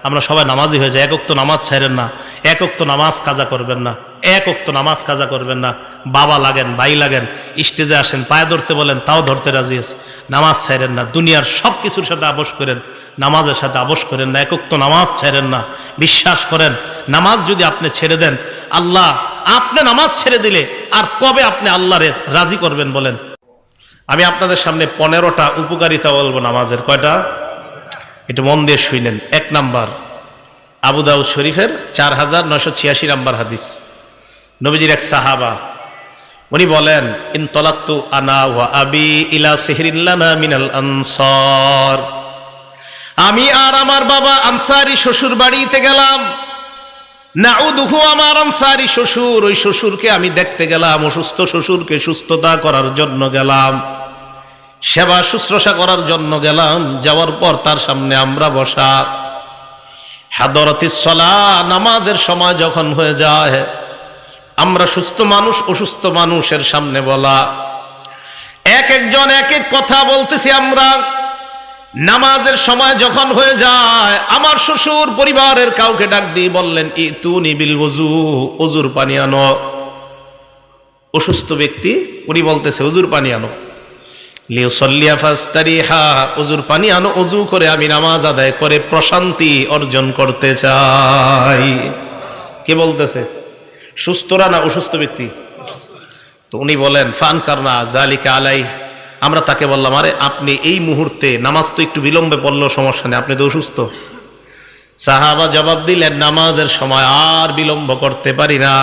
আমরা সবাই নামাজি হয়ে যাই, এক ওয়াক্ত নামাজ ছাড়েন না, এক ওয়াক্ত নামাজ কাজা করবেন না, এক ওয়াক্ত নামাজ কাজা করবেন না। বাবা লাগেন, ভাই লাগেন, স্টেজে আসেন, পায়ে ধরতে বলেন, তাও ধরতে রাজি আছে। নামাজ ছাড়েন না, দুনিয়ার সব কিছুর সাথে আপোষ করেন, নামাজের সাথে আপোষ করেন না, এক ওয়াক্ত নামাজ ছাড়েন না। বিশ্বাস করেন, নামাজ যদি আপনি ছেড়ে দেন, আল্লাহ আপনি নামাজ ছেড়ে দিলে আর কবে আপনি আল্লাহরে রাজি করবেন বলেন? আমি আপনাদের সামনে 15টা উপকারিতা বলবো নামাজের। কয়টা? একটু মন দিয়ে শুনেন। 1 নাম্বার, আবু দাউদ শরীফের 4986 নাম্বার হাদিস। নবীজির এক সাহাবা, উনি বলেন, ইনতলাক্তু আনা ওয়া আবি ইলা সিহরিন লানা মিনাল আনসার। আমি আর আমার বাবা আনসারি শ্বশুর বাড়িতে গেলাম। নাউদুহু, আমার আনসারি শ্বশুর, ওই শ্বশুরকে আমি দেখতে গেলাম, অসুস্থ শ্বশুরকে সুস্থতা করার জন্য গেলাম, সেবা শুশ্রূষা করার জন্য গেলাম। যাওয়ার পর তার সামনে আমরা বসা। হাদরাতিস সালাহ, নামাজের সময় যখন হয়ে যায়, আমরা সুস্থ মানুষ অসুস্থ মানুষের সামনে বলা, এক একজন এক এক কথা বলতেছি আমরা। নামাজের সময় যখন হয়ে যায়, আমার শ্বশুর পরিবারের কাউকে ডাক দিয়ে বললেন, ইতুনি বিল ওযু, ওযুর পানি আনো। অসুস্থ ব্যক্তি, উনি বলতেছে ওযুর পানি আনো। লিউসাল্লিয়া ফাস্তারিহা, ওযুর পানি আনো, ওযু করে আমি নামাজ আদায় করে প্রশান্তি অর্জন করতে চাই। কে বলতেছে? সুস্থরা না অসুস্থ ব্যক্তি? তো উনি বলেন, ফানকারনা যালিকা আলাই। আমরা তাকে বললাম, আরে আপনি এই মুহূর্তে নামাজ তো একটু বিলম্বে পড়লেও সমস্যা নেই, আপনি তো অসুস্থ। সাহাবা জবাব দিলেন, নামাজের সময় আর বিলম্ব করতে পারি না।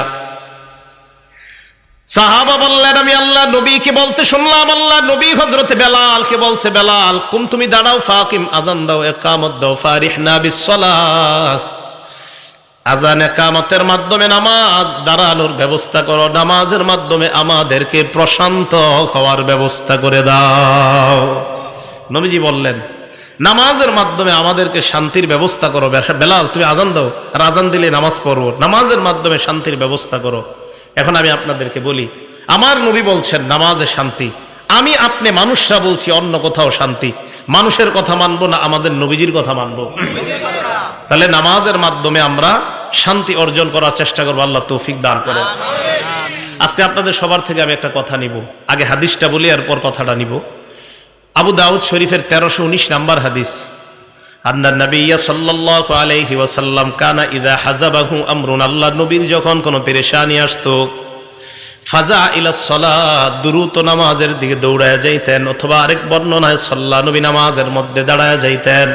সাহাবা বললেন, আমি আল্লাহ নবীকে বলতে শুনলাম, আল্লাহ নবী হযরতে বেলালকে বলছে, বেলাল কুম, তুমি দাঁড়াও, ফাকিম, আযান দাও, ইকামত দাও, ফারিহনা বিসসালাত। আযান ইকামতের মাধ্যমে নামাজ দাঁড়ানোর ব্যবস্থা করো, নামাজের মাধ্যমে আমাদেরকে প্রশান্ত হওয়ার ব্যবস্থা করে দাও। নবীজি বললেন, নামাজের মাধ্যমে আমাদেরকে শান্তির ব্যবস্থা করো। বেলাল তুমি আযান দাও, আর আযান দিলে নামাজ পড়বো, নামাজের মাধ্যমে শান্তির ব্যবস্থা করো। এখন আমি আপনাদেরকে বলি, আমার নবী বলছেন নামাজে শান্তি, আমি আপনি মানুষরা বলছি অন্য কোথাও শান্তি। মানুষের কথা মানবো না আমাদের নবীজির কথা মানবো? তাহলে নামাজের মাধ্যমে আমরা শান্তি অর্জন করার চেষ্টা করবো। আল্লাহ তৌফিক দান করেন। আজকে আপনাদের সবার থেকে আমি একটা কথা নিব, আগে হাদিসটা বলি এরপর কথাটা নিব। আবু দাউদ শরীফের 1319 নাম্বার হাদিস। আন্না নবিয়্য সাল্লাল্লাহু আলাইহি ওয়াসাল্লাম কানা ইযা হাযাবাহু আমরুন, আল্লাহ নবীর যখন কোনো পেরেশানি আসতো, ফাজা ইলাস সালাত, দ্রুত নামাজের দিকে দৌড়ায় যাইতেন, অথবা আরেক বর্ণনায় সাল্লা, নবী নামাজের মধ্যে দাঁড়ায় যাইতেন।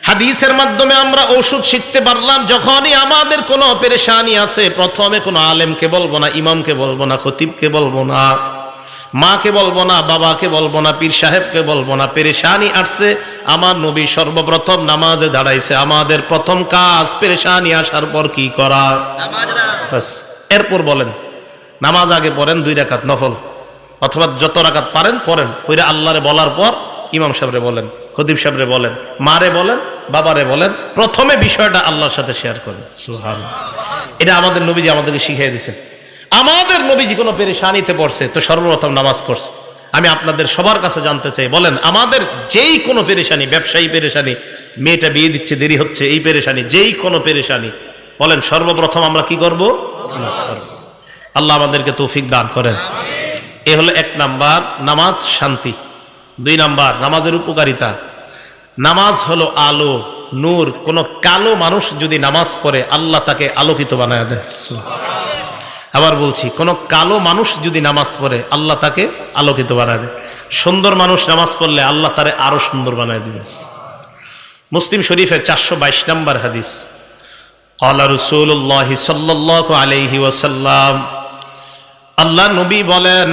হাদিসের মাধ্যমে আমরা ওষুধ শিখতে পারলাম, যখনই আমাদের কোনো পেরেশানি আছে, প্রথমে কোনো আলেমকে বলবো না, ইমামকে বলবো না, খতিবকে বলবো না, মাকে বলবো না, বাবাকে বলবো না, পীর সাহেবকে বলবো না। পেরেশানি আসছে, আমার নবী সর্বপ্রথম নামাজে দাঁড়াইছে। আমাদের প্রথম কাজ পেরেশানি আসার পর কি করা? এরপর বলেন, নামাজ আগে পড়েন 2 রাকাত নফল, অথবা যত রাকাত পারেন পড়েন, পড়ে আল্লাহরে বলার পর ইমাম সাহেবরে বলেন, খতিব সাহেবরে বলেন, মারে বলেন, বাবারে বলেন, প্রথমে বিষয়টা আল্লাহর সাথে শেয়ার করেন। সুবহানাল্লাহ। এটা আমাদের নবীজি আমাদেরকে শিখিয়ে দিয়েছেন। আমাদের নবীজি কোনো পেরেশানিতে পড়ছে তো সর্বপ্রথম নামাজ পড়ছে। আমি আপনাদের সবার কাছে জানতে চাই, বলেন আমাদের যেই কোনো পেরেশানি, ব্যবসায়ী পেরেশানি, মেয়েটা বিয়ে দিচ্ছে দেরি হচ্ছে, এই পেরেশানি, যেই কোনো পেরেশানি, বলেন সর্বপ্রথম আমরা কি করব? নামাজ পড়ব। আল্লাহ আমাদেরকে তৌফিক দান করেন। এ হলো 1 নাম্বার, নামাজ শান্তি। 2 নাম্বার, নামাজের উপকারিতা। নামাজ হলো আলো, নূর। কোন কালো মানুষ যদি নামাজ পড়ে, আল্লাহ তাকে আলোকিত বানায় দেয়। আবার বলছি, কোন কালো মানুষ যদি নামাজ পড়ে, আল্লাহ তাকে আলোকিত বানায় দেয়। সুন্দর মানুষ নামাজ পড়লে আল্লাহ তারে আরো সুন্দর বানায় দিবে। মুসলিম শরীফের 422 নাম্বার হাদিস। ক্বালা রাসূলুল্লাহ সাল্লাল্লাহু আলাইহি ওয়াসাল্লাম, আল্লাহ নবী বলেন,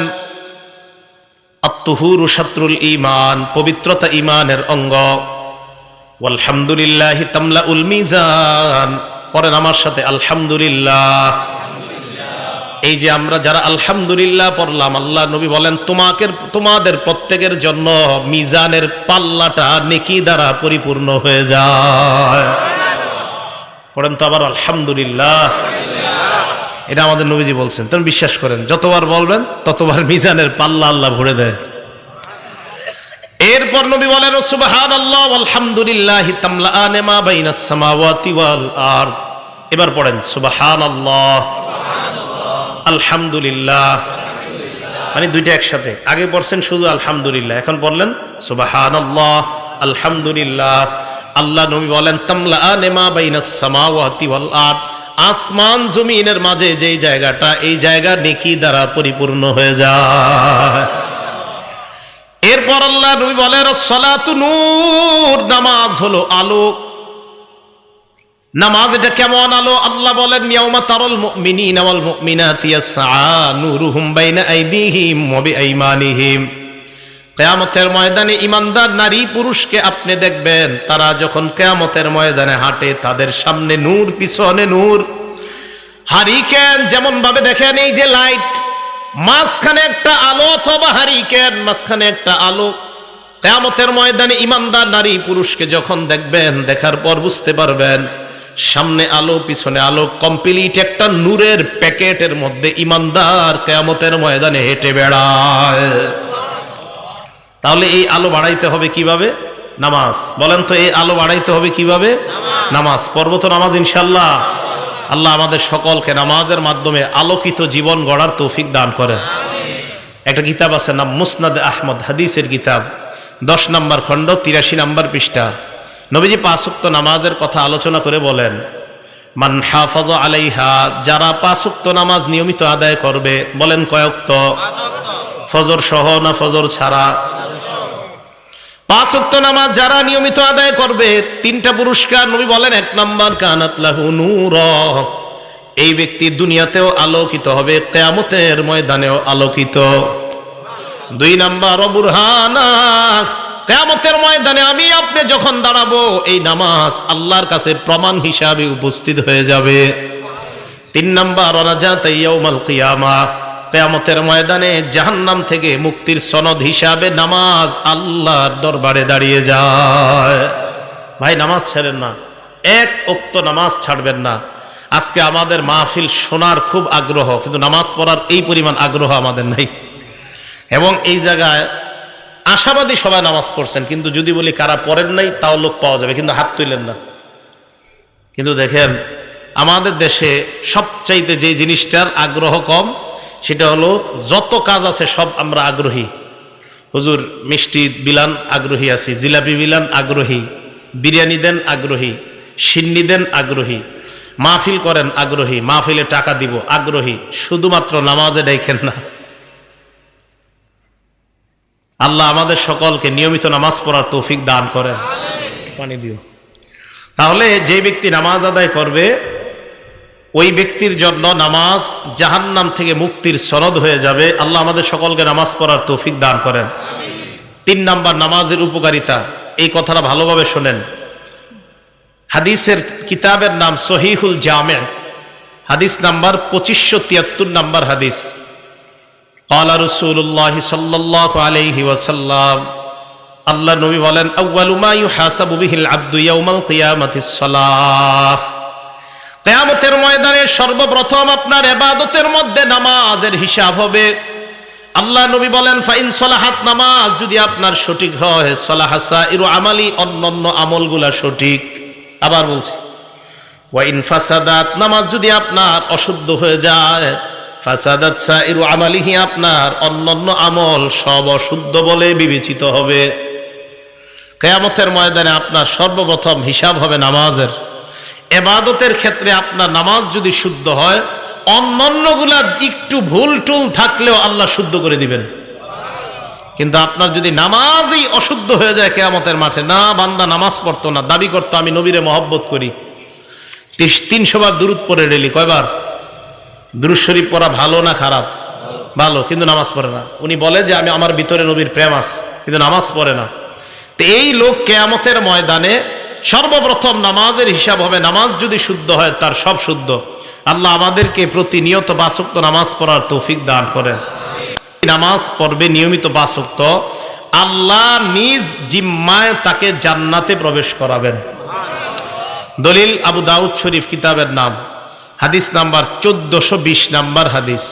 আত-তুহুরু শাত্রুল ঈমান, পবিত্রতা ঈমানের অঙ্গ। ওয়াল হামদুলিল্লাহি তামলাউল মিজান, পড়েন আমার সাথে আলহামদুলিল্লাহ। এই যে আমরা যারা আলহামদুলিল্লাহ পড়লাম, আল্লাহ নবী বলেন তোমাদের প্রত্যেকের জন্য মিজানের পাল্লাটা নেকি দ্বারা পরিপূর্ণ হয়ে যায়। পড়েন তো আবার আলহামদুলিল্লাহ। এটা আমাদের নবীজি বলছেন, তুমি বিশ্বাস করেন, যতবার বলবেন ততবার মিজানের পাল্লা আল্লাহ ভরে দেয়। এরপর নবী বলেন সুবহানাল্লাহ আলহামদুলিল্লাহ তামলাআন মা বাইনাস সামাওয়াতি ওয়াল আরদ। এবার পড়েন সুবহানাল্লাহ আলহামদুলিল্লাহ, মানে দুইটা একসাথে। আগে পড়ছেন শুধু আলহামদুলিল্লাহ, এখন পড়লেন সুবহানাল্লাহ আলহামদুলিল্লাহ। আল্লাহ নবী বলেন তামলাআন মা বাইনাস সামাওয়াতি ওয়াল আরদ, আসমান জমিনের মাঝে যেই জায়গাটা, এই জায়গা নেকি দ্বারা পরিপূর্ণ হয়ে যায়। এরপর আল্লাহ নবী বলেন সালাতু নূর, নামাজ হলো আলো। নামাজ এটা কেমন আলো? আল্লাহ বলেন ইয়াউমা তারাল মুমিনিনা ওয়াল মুমিনাতি ইয়াসআ নূরুহুম বাইনা আইদিহিম ওয়া বিআইমানিহিম। কিয়ামতের ময়দানে ঈমানদার নারী পুরুষকে আপনি দেখবেন, তারা যখন কিয়ামতের ময়দানে হাঁটে তাদের সামনে নূর, পিছনে নূর। হারিকেন যেমন ভাবে দেখেন, এই যে লাইট, মাঝখানে একটা আলো অথবা হারিকেন মাঝখানে একটা আলো। কিয়ামতের ময়দানে ঈমানদার নারী পুরুষকে যখন দেখবেন, দেখার পর বুঝতে পারবেন সামনে আলো পিছনে আলো, কমপ্লিট একটা নূরের প্যাকেটের মধ্যে ঈমানদার কিয়ামতের ময়দানে হেঁটে বেড়ায়। তাহলে এই আলো বাড়াইতে হবে কিভাবে? নামাজ। বলেন তো এই আলো বাড়াইতে হবে কিভাবে? নামাজ। পড়ব তো নামাজ ইনশাআল্লাহ। আল্লাহ আমাদের সকলকে নামাজের মাধ্যমে আলোকিত জীবন গড়ার তৌফিক দান করেন। একটা কিতাব আছে নাম মুসনাদ আহমদ, হাদিসের কিতাব, 10 নম্বর খণ্ড 83 নম্বর পৃষ্ঠা। নবীজি 5 ওয়াক্ত নামাজের কথা আলোচনা করে বলেন, মান হাফাযা আলাইহা, যারা 5 ওয়াক্ত নামাজ নিয়মিত আদায় করবে। বলেন কয় ওয়াক্ত? ফজর সহ না ফজর ছাড়া? 5 ওয়াক্ত নামাজ যারা নিয়মিত আদায় করবে, 3টা পুরস্কার নবী বলেন। 1 নাম্বার কানাত লাহু নূর, এই ব্যক্তি দুনিয়াতেও আলোকিত হবে, কিয়ামতের ময়দানেও আলোকিত। 2 নাম্বার বুরহানা, কিয়ামতের ময়দানে আমি আপনি যখন দাঁড়াবো, এই নামাজ আল্লাহর কাছে প্রমাণ হিসাবে উপস্থিত হয়ে যাবে। 3 নাম্বার নাজাত ইয়াউমাল কিয়ামা, কিয়ামতের ময়দানে জাহান্নাম থেকে মুক্তির সনদ হিসাবে নামাজ আল্লাহর দরবারে দাঁড়িয়ে যায়। ভাই নামাজ ছাড়েন না, 1 ওয়াক্ত নামাজ ছাড়বেন না। আজকে আমাদের মাহফিল শোনার খুব আগ্রহ, কিন্তু নামাজ পড়ার এই পরিমাণ আগ্রহ আমাদের নাই। এবং এই জায়গায় আশাবাদী সবাই নামাজ পড়ছেন, কিন্তু যদি বলি কারা পড়েন নাই তাও লোক পাওয়া যাবে, কিন্তু হাত তুলেন না। কিন্তু দেখেন আমাদের দেশে সবচাইতে যে জিনিসটার আগ্রহ কম, সেটা হলো যত কাজ আছে সব আমরা আগ্রহী। হুজুর মিষ্টি বিলান আগ্রহী আছি, জিলাপি বিলান আগ্রহী, বিরিয়ানি দেন আগ্রহী, সিন্নি দেন আগ্রহী, মাহফিল করেন আগ্রহী, মাহফিলে টাকা দিব আগ্রহী, শুধুমাত্র নামাজে দেখেন না। আল্লাহ আমাদের সকলকে নিয়মিত নামাজ পড়ার তৌফিক দান করেন। পানি দিও। তাহলে যে ব্যক্তি নামাজ আদায় করবে, ওই ব্যক্তির জন্য নামাজ জাহান্নাম থেকে মুক্তির সনদ হয়ে যাবে। আল্লাহ আমাদের সকলকে নামাজ পড়ার তৌফিক দান করেন। 3 নাম্বার নামাজের উপকারিতা, এই কথাটা ভালোভাবে শোনেন। হাদিসের কিতাবের নাম সহিহুল জামে, হাদিস নাম্বার 2573 নাম্বার হাদিস। ক্বালা রাসূলুল্লাহ সাল্লাল্লাহু আলাইহি ওয়াসাল্লাম, আল্লাহ নবী বলেন আউয়ালু মা ইউহাসাবু বিহিল আবদু ইয়াউমাল কিয়ামাতিস সালাহ, কিয়ামতের ময়দানে সর্বপ্রথম আপনার ইবাদতের মধ্যে নামাজের হিসাব হবে। আল্লাহ নবী বলেন ফাইন সলাহাত, নামাজ যদি আপনার সঠিক হয়, সলাহা সাইরু আমালি, অন্যান্য আমলগুলা সঠিক। আবার বলছি, ওয়া ইন ফাসাদাত, নামাজ যদি আপনার অশুদ্ধ হয়ে যায়, ফাসাদাত সাইরু আমালিহি, আপনার অন্যান্য আমল সব অশুদ্ধ বলে বিবেচিত হবে। কিয়ামতের ময়দানে আপনার সর্বপ্রথম হিসাব হবে নামাজের। ইবাদতের ক্ষেত্রে আপনার নামাজ যদি শুদ্ধ হয়, অন্যান্যগুলা একটু ভুল টুল থাকলেও আল্লাহ শুদ্ধ করে দিবেন। কিন্তু আপনার যদি নামাজই অশুদ্ধ হয়ে যায় কিয়ামতের মাঠে, না বান্দা নামাজ পড়তো না, দাবি করতো আমি নবীরে মহব্বত করি, 300 বার দুরূদ পড়ে ডেলি, কয়বার? দুরূদ শরীফ পড়া ভালো না খারাপ? ভালো, কিন্তু নামাজ পড়ে না। উনি বলে যে আমি, আমার ভিতরে নবীর প্রেম আছে, কিন্তু নামাজ পড়ে না। তো এই লোক কিয়ামতের ময়দানে সর্বপ্রথম নামাজের হিসাব হবে। নামাজ যদি শুদ্ধ হয়, তার সব শুদ্ধ। আল্লাহ আমাদেরকে প্রতিনিয়ত 5 ওয়াক্ত নামাজ পড়ার তৌফিক দান করেন। নামাজ পড়বে নিয়মিত 5 ওয়াক্ত, আল্লাহ নিজ জিম্মায় তাকে জান্নাতে প্রবেশ করাবেন। দলিল আবু দাউদ শরীফ কিতাবের নাম, হাদিস নাম্বার 1420 নাম্বার হাদিস।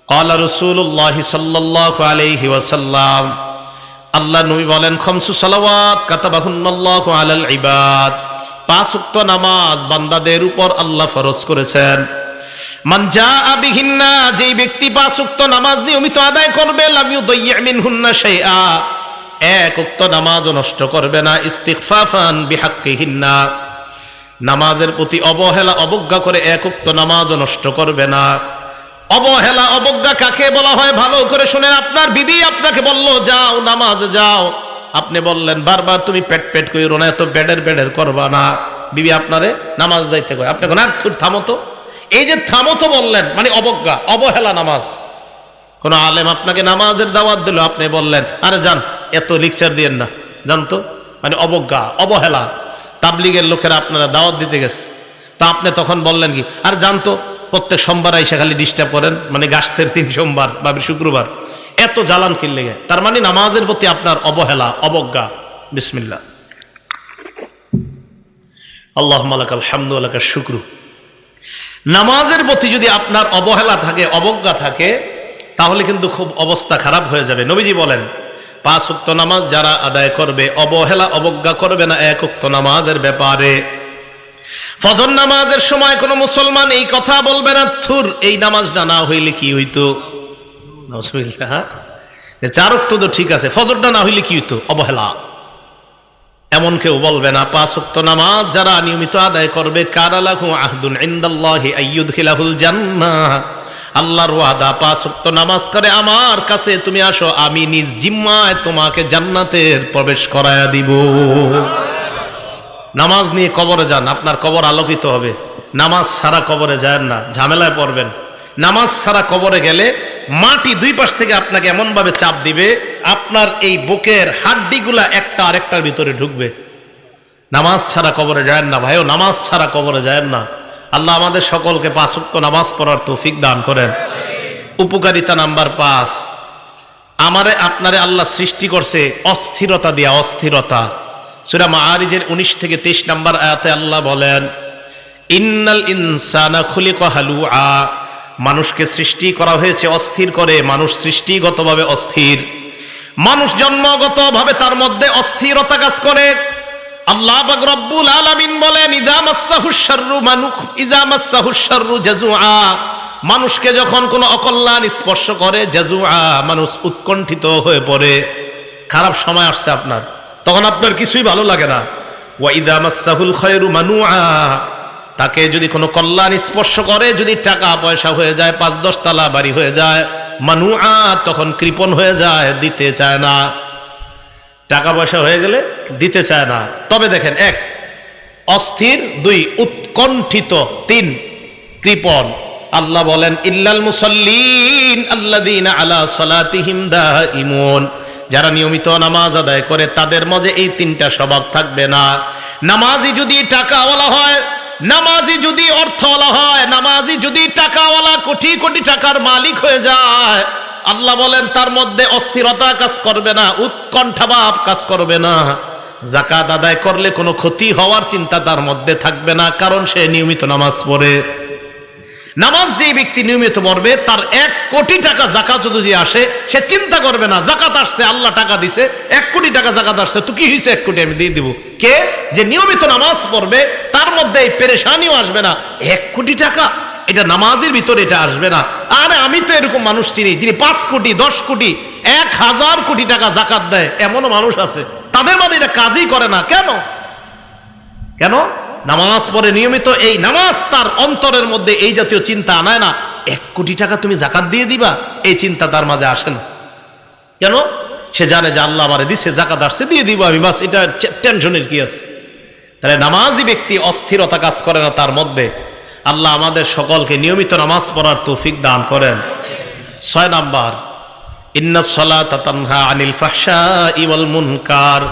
ক্বালা রাসূলুল্লাহ সাল্লাল্লাহু আলাইহি ওয়াসাল্লাম, আল্লাহ নবী বলেন খামসু সালাওয়াত কাতাবাহুন্নাল্লাহু আলাল ইবাদ, 5 ওয়াক্ত নামাজ বান্দাদের উপর আল্লাহ ফরজ করেছেন। মান জাআ বিহিন্না, যেই ব্যক্তি 5 ওয়াক্ত নামাজ নিয়মিত আদায় করবে, লাম ইউদাইয়্যি মিনহুন্না শাইআ, 1 ওয়াক্ত নামাজও নষ্ট করবে না, ইস্তিগফাফান বিহাক্কিহিন্না, নামাজের প্রতি অবহেলা অবজ্ঞা করে 1 ওয়াক্ত নামাজও নষ্ট করবে না। অবহেলা অবজ্ঞা কাকে বলা হয় ভালো করে শুনেন। আপনার বিবি আপনাকে বলল যাও নামাজে যাও, আপনি বললেন বারবার তুমি পেট পেট কইরো না, এত বেডের করবা না, বিবি আপনারে নামাজ যাইতে কয়, আপনি কোন আর থামো তো, এই যে থামো তো বললেন মানে অবজ্ঞা অবহেলা নামাজ। কোন আলেম আপনাকে নামাজের দাওয়াত দিল, আপনি বললেন আরে যান এত লেকচার দিয়েন না, জানতো মানে অবজ্ঞা অবহেলা। তাবলিগের লোকেরা আপনারা দাওয়াত দিতে গেছে, তা আপনি তখন বললেন কি আর জানতো প্রত্যেক সোমবার আইসা খালি ডিস্টার্ব করেন, মানে গাছের 3 সোমবার বা শুক্রবার এত জ্বালান কিনলে গে, তার মানে নামাজের প্রতি আপনার অবহেলা অবজ্ঞা। বিসমিল্লাহ, আল্লাহুম্মা লাকাল হামদু ওয়া লাকাশ শুকরু। নামাজের প্রতি যদি আপনার অবহেলা থাকে অবজ্ঞা থাকে তাহলে কিন্তু খুব অবস্থা খারাপ হয়ে যাবে। নবীজি বলেন 5 ওয়াক্ত নামাজ যারা আদায় করবে অবহেলা অবজ্ঞা করবে না 1 ওয়াক্ত নামাজের ব্যাপারে। ফজর নামাজের সময় কোন মুসলমান এই কথা বলবে না থুর এই নামাজটা না হইলে কি হইতো, 4 ওয়াক্ত তো ঠিক আছে, ফজরটা না হইলে কি হইতো, অবহেলা এমন কেউ বলবে না। 5 ওয়াক্ত নামাজ যারা নিয়মিত আদায় করবে, কানা লাহু আহদুন ইনদাল্লাহি আইয়ুদখিলাহুল জান্নাহ, আল্লাহর ওয়াদা 5 ওয়াক্ত নামাজ করে আমার কাছে তুমি আসো, আমি নিজ জিম্মায় তোমাকে জান্নাতের প্রবেশ করায়া দিব। নামাজ নিয়ে কবরে যান, আপনার কবর আলোকিত হবে। নামাজ ছাড়া কবরে যান না, ঝামেলায় পড়বেন। নামাজ ছাড়া কবরে গেলে মাটি 2 পাশ থেকে আপনাকে এমন ভাবে চাপ দিবে আপনার এই বুকের হাড্ডিগুলা একটা আরেকটার ভিতরে ঢুকবে। নামাজ ছাড়া কবরে যান না ভাইও, নামাজ ছাড়া কবরে যান না। আল্লাহ আমাদের সকলকে 5 ওয়াক্ত নামাজ পড়ার তৌফিক দান করেন। উপকারিতা নাম্বার 5, আমারে আপনারে আল্লাহ সৃষ্টি করছে অস্থিরতা দিয়া, অস্থিরতা। সূরা মাআরিজের 19 থেকে 23 নম্বর আয়াতে আল্লাহ বলেন ইন্নাল ইনসানা খুলিকা হালুআ, মানুষকে সৃষ্টি করা হয়েছে অস্থির করে, মানুষ সৃষ্টিগতভাবে অস্থির, মানুষ জন্মগতভাবে তার মধ্যে অস্থিরতা কাজ করে। আল্লাহ পাক রব্বুল আলামিন বলেন ইযা মাসসাহুশ শাররু জাজুআ, মানুষকে যখন কোনো অকল্যাণ স্পর্শ করে জাজুআ, মানুষ উৎকণ্ঠিত হয়ে পড়ে। খারাপ সময় আসছে আপনার, তখন আপনার কিছুই ভালো লাগে না। ওয়া ইযা মাসসাহুল খায়রু মানুআ, তাকে যদি কোনো কল্যাণ স্পর্শ করে, যদি টাকা পয়সা হয়ে যায়, 5-10 তলা বাড়ি হয়ে যায়, মানুআ, তখন কৃপণ হয়ে যায়, দিতে চায় না। টাকা পয়সা হয়ে গেলে দিতে চায় না। তবে দেখেন 1 অস্থির, 2 উৎকণ্ঠিত, 3 কৃপণ। আল্লাহ বলেন ইল্লাল মুসাল্লিন আল্লাযীনা আলা সালাতিহিম দাঈমুন, যারা নিয়মিত নামাজ আদায় করে তাদের মাঝে এই 3টা স্বভাব থাকবে না। নামাজি যদি টাকাওয়ালা হয়, নামাজি যদি অর্থওয়ালা হয়, নামাজি যদি টাকাওয়ালা কোটি কোটি টাকার মালিক হয়ে যায়, আল্লাহ বলেন তার মধ্যে অস্থিরতা কাজ করবে না, উৎকণ্ঠা ভাব কাজ করবে না। যাকাত আদায় করলে কোনো ক্ষতি হওয়ার চিন্তা তার মধ্যে থাকবে না, কারণ সে নিয়মিত নামাজ পড়ে। নামাজ যে ব্যক্তি নিয়মিত পড়বে তার 1 কোটি টাকা যাকাত যদি আসে সে চিন্তা করবে না যাকাত আসছে, আল্লাহ টাকা দিছে, 1 কোটি টাকা যাকাত আসছে, তো কি হয়েছে 1 কোটি আমি দিয়ে দিব। কে যে নিয়মিত নামাজ পড়বে তার মধ্যে এই পেরেশানিও আসবে না, 1 কোটি টাকা এটা নামাজের ভিতরে এটা আসবে না। আরে আমি তো এরকম মানুষ চিনি যিনি 5 কোটি 10 কোটি 1000 কোটি টাকা যাকাত দেয়, এমনও মানুষ আছে, তাদের মধ্যে এটা কাজই করে না। কেন কেন নামাজ পড়ে নিয়মিত, এই নামাজ তার অন্তরের মধ্যে এই জাতীয় চিন্তা আনায় না। 1 কোটি টাকা তুমি যাকাত দিয়ে দিবা, এই চিন্তা তার মাঝে আসে না। কেন? সে জানে যে আল্লাহ আমারে দিছে, যাকাত আসছে, দিয়ে দিব আমি, বাস, এটা টেনশনের কি আছে। তাহলে নামাজি ব্যক্তি অস্থিরতা কাজ করে না তার মধ্যে। আল্লাহ আমাদের সকলকে নিয়মিত নামাজ পড়ার তৌফিক দান করেন। 6 নাম্বার, ইন্নাস সালাতা তানহা আনিল ফাহশাই ওয়াল মুনকার,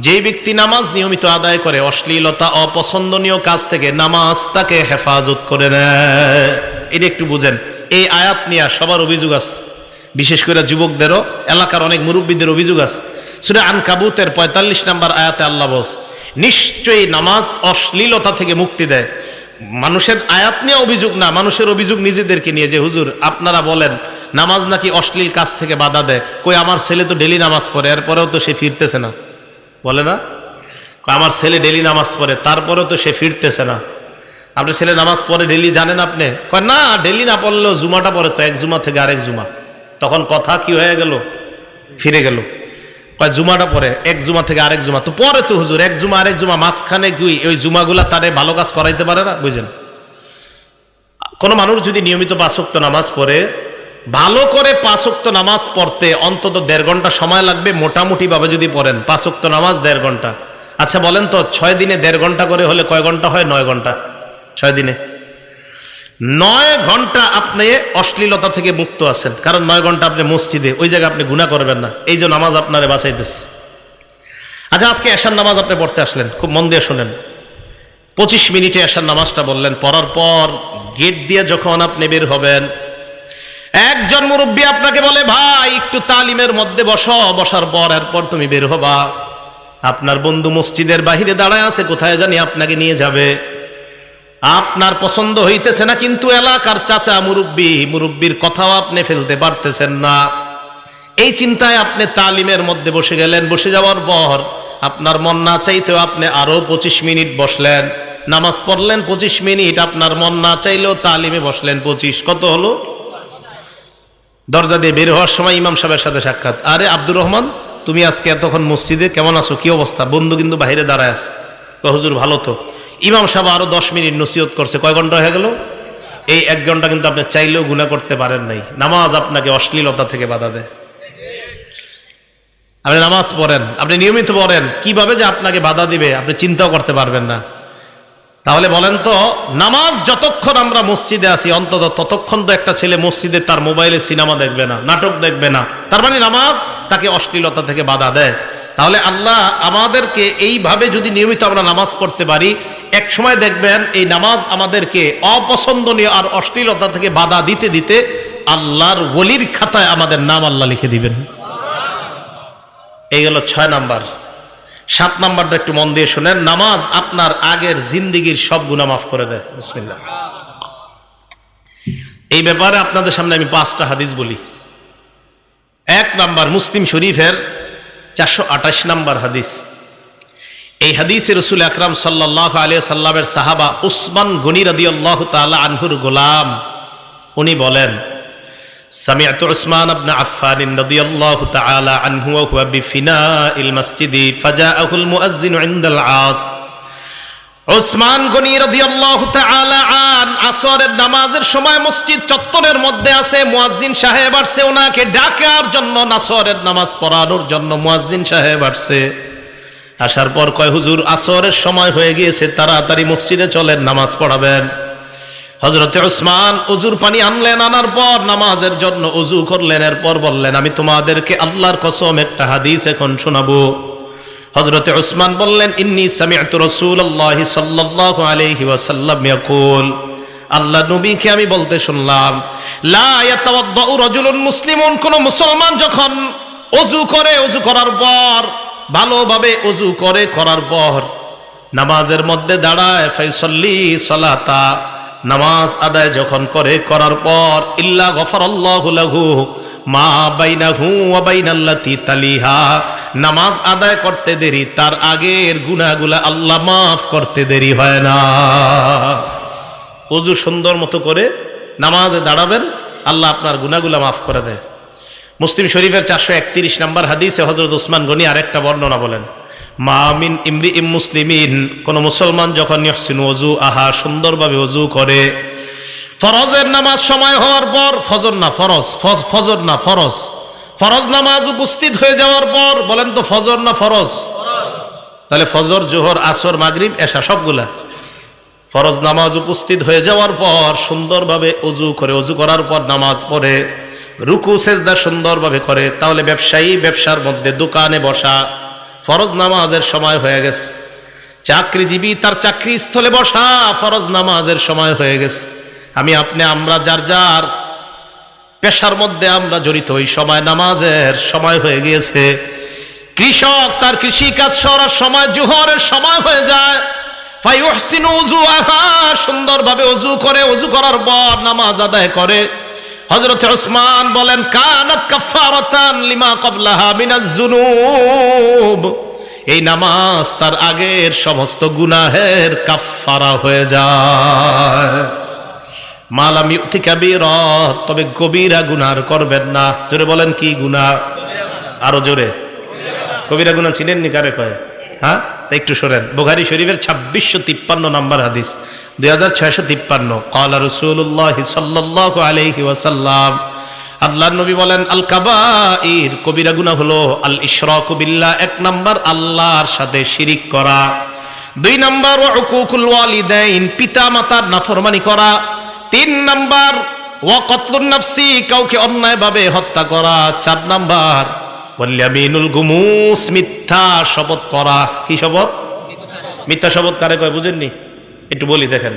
যে ব্যক্তি নামাজ নিয়মিত আদায় করে অশ্লীলতা অপছন্দনীয় কাজ থেকে নামাজ তাকে হেফাজত করে নেয়। এটা একটু বুঝেন। এই আয়াত নিয়ে সবার অভিযোগ আছে, বিশেষ করে যুবকদেরও, এলাকার অনেক মুরব্বীদের অভিযোগ আছে। সূরা আনকাবুতের 45 নম্বর আয়াতে আল্লাহ বলছে নিশ্চয়ই নামাজ অশ্লীলতা থেকে মুক্তি দেয়। মানুষের আয়াত নিয়ে অভিযোগ না, মানুষের অভিযোগ নিজেদেরকে নিয়ে, যে হুজুর আপনারা বলেন নামাজ নাকি অশ্লীল কাজ থেকে বাধা দেয়। কই আমার ছেলে তো ডেলি নামাজ পড়ে, এরপরেও তো সে ফিরতেছে না, বলে না? আমার ছেলে ডেলি নামাজ পড়ে, তারপরেও তো সে ফিরতেছে না। আপনার ছেলে নামাজ পড়ে ডেলি, জানেন আপনি? কয় না, ডেলি না পড়লেও জুমাটা পড়ে তো, এক জুমা থেকে আরেক জুমা। তখন কথা কি হয়ে গেল? ফিরে গেল। কয় জুমাটা পড়ে, এক জুমা থেকে আরেক জুমা তো পরে তো হুজুর, এক জুমা আরেক জুমা, মাঝখানে কি ওই জুমাগুলা তারে ভালো কাজ করাইতে পারে না? বুঝেন, কোন মানুষ যদি নিয়মিত 5 ওয়াক্ত নামাজ পড়ে, ভালো করে 5 ওয়াক্ত নামাজ পড়তে অন্তত 1.5 ঘন্টা সময় লাগবে, মোটামুটি ভাবে যদি পড়েন 5 ওয়াক্ত নামাজ 1.5 ঘন্টা। আচ্ছা বলেন তো, 6 দিনে 1.5 ঘন্টা করে হলে কয় ঘন্টা হয়? 9 ঘন্টা। 6 দিনে 9 ঘন্টা আপনি অশ্লীলতা থেকে মুক্ত আছেন, কারণ 9 ঘন্টা আপনি মসজিদে, ওই জায়গায় আপনি গুনাহ করবেন না, এই যে নামাজ আপনারে বাঁচাইতেছে। আচ্ছা আজকে এশার নামাজ আপনি পড়তে আসলেন, খুব মন দিয়ে শুনেন। 25 মিনিটে এশার নামাজটা বললেন, পড়ার পর গেট দিয়ে যখন আপনি বের হবেন, একজন মুরব্বী আপনাকে বলে, ভাই একটু তালিমের মধ্যে বসো, বসার পর এরপর তুমি বের হবা। আপনার বন্ধু মসজিদের বাহিরে দাঁড়ায় আছে, কোথায় জানি আপনাকে নিয়ে যাবে। আপনার পছন্দ হইতেছে না, কিন্তু এলাকার চাচা মুরব্বীর কথাও আপনি ফেলতে পারতেছেন না। এই চিন্তায় আপনি তালিমের মধ্যে বসে গেলেন। বসে যাওয়ার পর আপনার মন না চাইতেও আপনি আরো 25 মিনিট বসলেন, নামাজ পড়লেন 25 মিনিট, আপনার মন না চাইলেও তালিমে বসলেন 25, কত হলো? দরজা দিয়ে বের হওয়ার সময় ইমাম সাহেবের সাথে সাক্ষাৎ, আরে আব্দুর রহমান তুমি আজকে এতক্ষণ মসজিদে, কেমন আছো, কি অবস্থা? বন্ধু কিন্তু বাইরে দাঁড়ায় আছে। হুজুর ভালো তো। ইমাম সাহেব আরো 10 মিনিট নসিহত করছে, কয় ঘন্টা হয়ে গেল? এই 1 ঘন্টা কিন্তু আপনি চাইলেও গুনাহ করতে পারেন নাই। নামাজ আপনাকে অশ্লীলতা থেকে বাধা দেয়। আপনি নামাজ পড়েন, আপনি নিয়মিত পড়েন, কিভাবে যে আপনাকে বাধা দিবে আপনি চিন্তাও করতে পারবেন না। তাহলে বলেন তো, নামাজ যতক্ষণ আমরা মসজিদে আছি, অন্তত ততক্ষণ তো একটা ছেলে মসজিদে তার মোবাইলে সিনেমা দেখবে না, নাটক দেখবে না, তার মানে নামাজ তাকে অশ্লীলতা থেকে বাধা দেয়। তাহলে আল্লাহ আমাদেরকে এইভাবে যদি নিয়মিত আমরা নামাজ পড়তে পারি, এক সময় দেখবেন এই নামাজ আমাদেরকে অপছন্দনীয় আর অশ্লীলতা থেকে বাধা দিতে দিতে আল্লাহর ওলির খাতায় আমাদের নাম আল্লাহ লিখে দিবেন। এই গেল 6 নাম্বার। 7 নাম্বারটা একটু মন দিয়ে শুনেন, নামাজ আপনার আগের জিন্দেগির সব গুনাহ মাফ করে দেয়। বিসমিল্লাহ। এই ব্যাপারে আপনাদের সামনে আমি 5টা হাদিস বলি। 1 নাম্বার, মুসলিম শরীফের 428 নাম্বার হাদিস। এই হাদিসে রাসূল আকরাম সাল্লাল্লাহু আলাইহি সাল্লামের সাহাবা উসমান গনি রাদিয়াল্লাহু তাআলা আনহুর গোলাম, উনি বলেন, سمعت عثمان بن عفان رضي الله تعالى عنه وهو بفناء المسجد فجاءه المؤذن عند العصر। উসমান গনি রাদিয়াল্লাহু তাআলা আন আসরের নামাজের সময় মসজিদ চত্বরের মধ্যে আছে, মুয়াজ্জিন সাহেব আসছে ওনাকে ডাকার জন্য, আসরের নামাজ পড়ানোর জন্য মুয়াজ্জিন সাহেব আসছে। আসার পর কয়, হুজুর আসরের সময় হয়ে গিয়েছে, তাড়াতাড়ি মসজিদে চলেন, নামাজ পড়াবেন। হযরতে উসমান ওযুর পানি আনলেন, আনার পর নামাজের জন্য ওযু করলেন, এরপর বললেন, আমি তোমাদেরকে আল্লাহর কসম একটা হাদিস এখন শোনাবো। হযরতে উসমান বললেন, ইন্নী সামি'তু রাসূলুল্লাহ সাল্লাল্লাহু আলাইহি ওয়াসাল্লাম ইয়াকুল, আল্লাহ নবীকে আমি বলতে শুনলাম, লা ইয়াতাওয়াদ্দাউ রাজুলুন মুসলিমুন, কোন মুসলমান যখন ওযু করে, ওযু করার পর ভালোভাবে ওযু করে, করার পর নামাজের মধ্যে দাঁড়ায়, ফাইসাল্লি সালাতা, নামাজ আদায় যখন করে, করার পর ইল্লা গফারাল্লাহু লাহু মা বাইনাহু ওয়া বাইনাল্লাতি তালিহা, নামাজ আদায় করতে দেরি, তার আগের গুনাহগুলা আল্লাহ মাফ করতে দেরি হয় না। ওযু সুন্দর মতো করে নামাজে দাঁড়াবেন, আল্লাহ আপনার গুনাহগুলা মাফ করে দেয়। মুসলিম শরীফের 431 নম্বর হাদিসে হযরত উসমান গনি আরেকটা বর্ণনা বলেন, মা মিন ইমরিইম মুসলিমিন, কোন মুসলমান যখন ইহসিনু ওযু আহা, সুন্দরভাবে ওযু করে, ফরজের নামাজ সময় হওয়ার পর, ফজর না ফরজ, ফজর না ফরজ, ফরজ নামাজ উপস্থিত হয়ে যাওয়ার পর, বলেন তো ফজর না ফরজ? তাহলে ফজর, জোহর, আসর, মাগরিব, এশা সবগুলা ফরজ নামাজ উপস্থিত হয়ে যাওয়ার পর সুন্দরভাবে ওযু করে, ওযু করার পর নামাজ পড়ে, রুকু সেজদা সুন্দরভাবে করে, তাহলে ব্যবসায়ী ব্যবসার মধ্যে দোকানে বসা, ফরজ নামাজের সময় হয়ে গেছে। চাকরিজীবী তার চাকরি স্থলে বসা, ফরজ নামাজের সময় হয়ে গেছে। আমি আপনি আমরা যার যার পেশার মধ্যে আমরা জড়িত, ওই সময় নামাজের সময় হয়ে গিয়েছে। কৃষক তার কৃষি কাজ করার সময়, জোহরের সময় হয়ে যায়, ফায়ুহসিনু উযুআহা, সুন্দরভাবে ওযু করে, ওযু করার পর নামাজ আদায় করে, হযরত উসমান বলেন কানাত কাফফারাতান লিমা ক্বাবলাহা মিনাজ যুনুব, এই নামাজ তার আগের সমস্ত গুনাহের কাফফারা হয়ে যায়। মালাম ইউতি কাবীরা, তবে কবিরা গুনাহ করবেন না। জোরে বলেন কি গুনাহ? আরো জোরে। কবিরা গুনাহ চিনেন নি কারে কয়? হ্যাঁ, একটু শোনেন। বুখারী শরীফের 2653 নম্বর হাদিস, 2653। ক্বালা রাসূলুল্লাহ সাল্লাল্লাহু আলাইহি ওয়াসাল্লাম, আল্লাহর নবী বলেন আল কাবাইর, কবিরা গুনাহ হলো আল ইশরাকু বিল্লাহ, এক নাম্বার আল্লাহর সাথে শিরিক করা। 2 নাম্বার ওয়া উকুকুল ওয়ালিদাইন, পিতা মাতার নাফরমানি করা। 3 নাম্বার ওয়া কতলুন নাফসি, কাউকে অন্যায়ভাবে হত্যা করা। 4 নাম্বার ওয়াল ইয়ামিনুল গুমুস, মিথ্যা শপথ করা। কি শপথ? মিথ্যা শপথ কারে কয় বুঝেননি? একটু বলি দেখেন।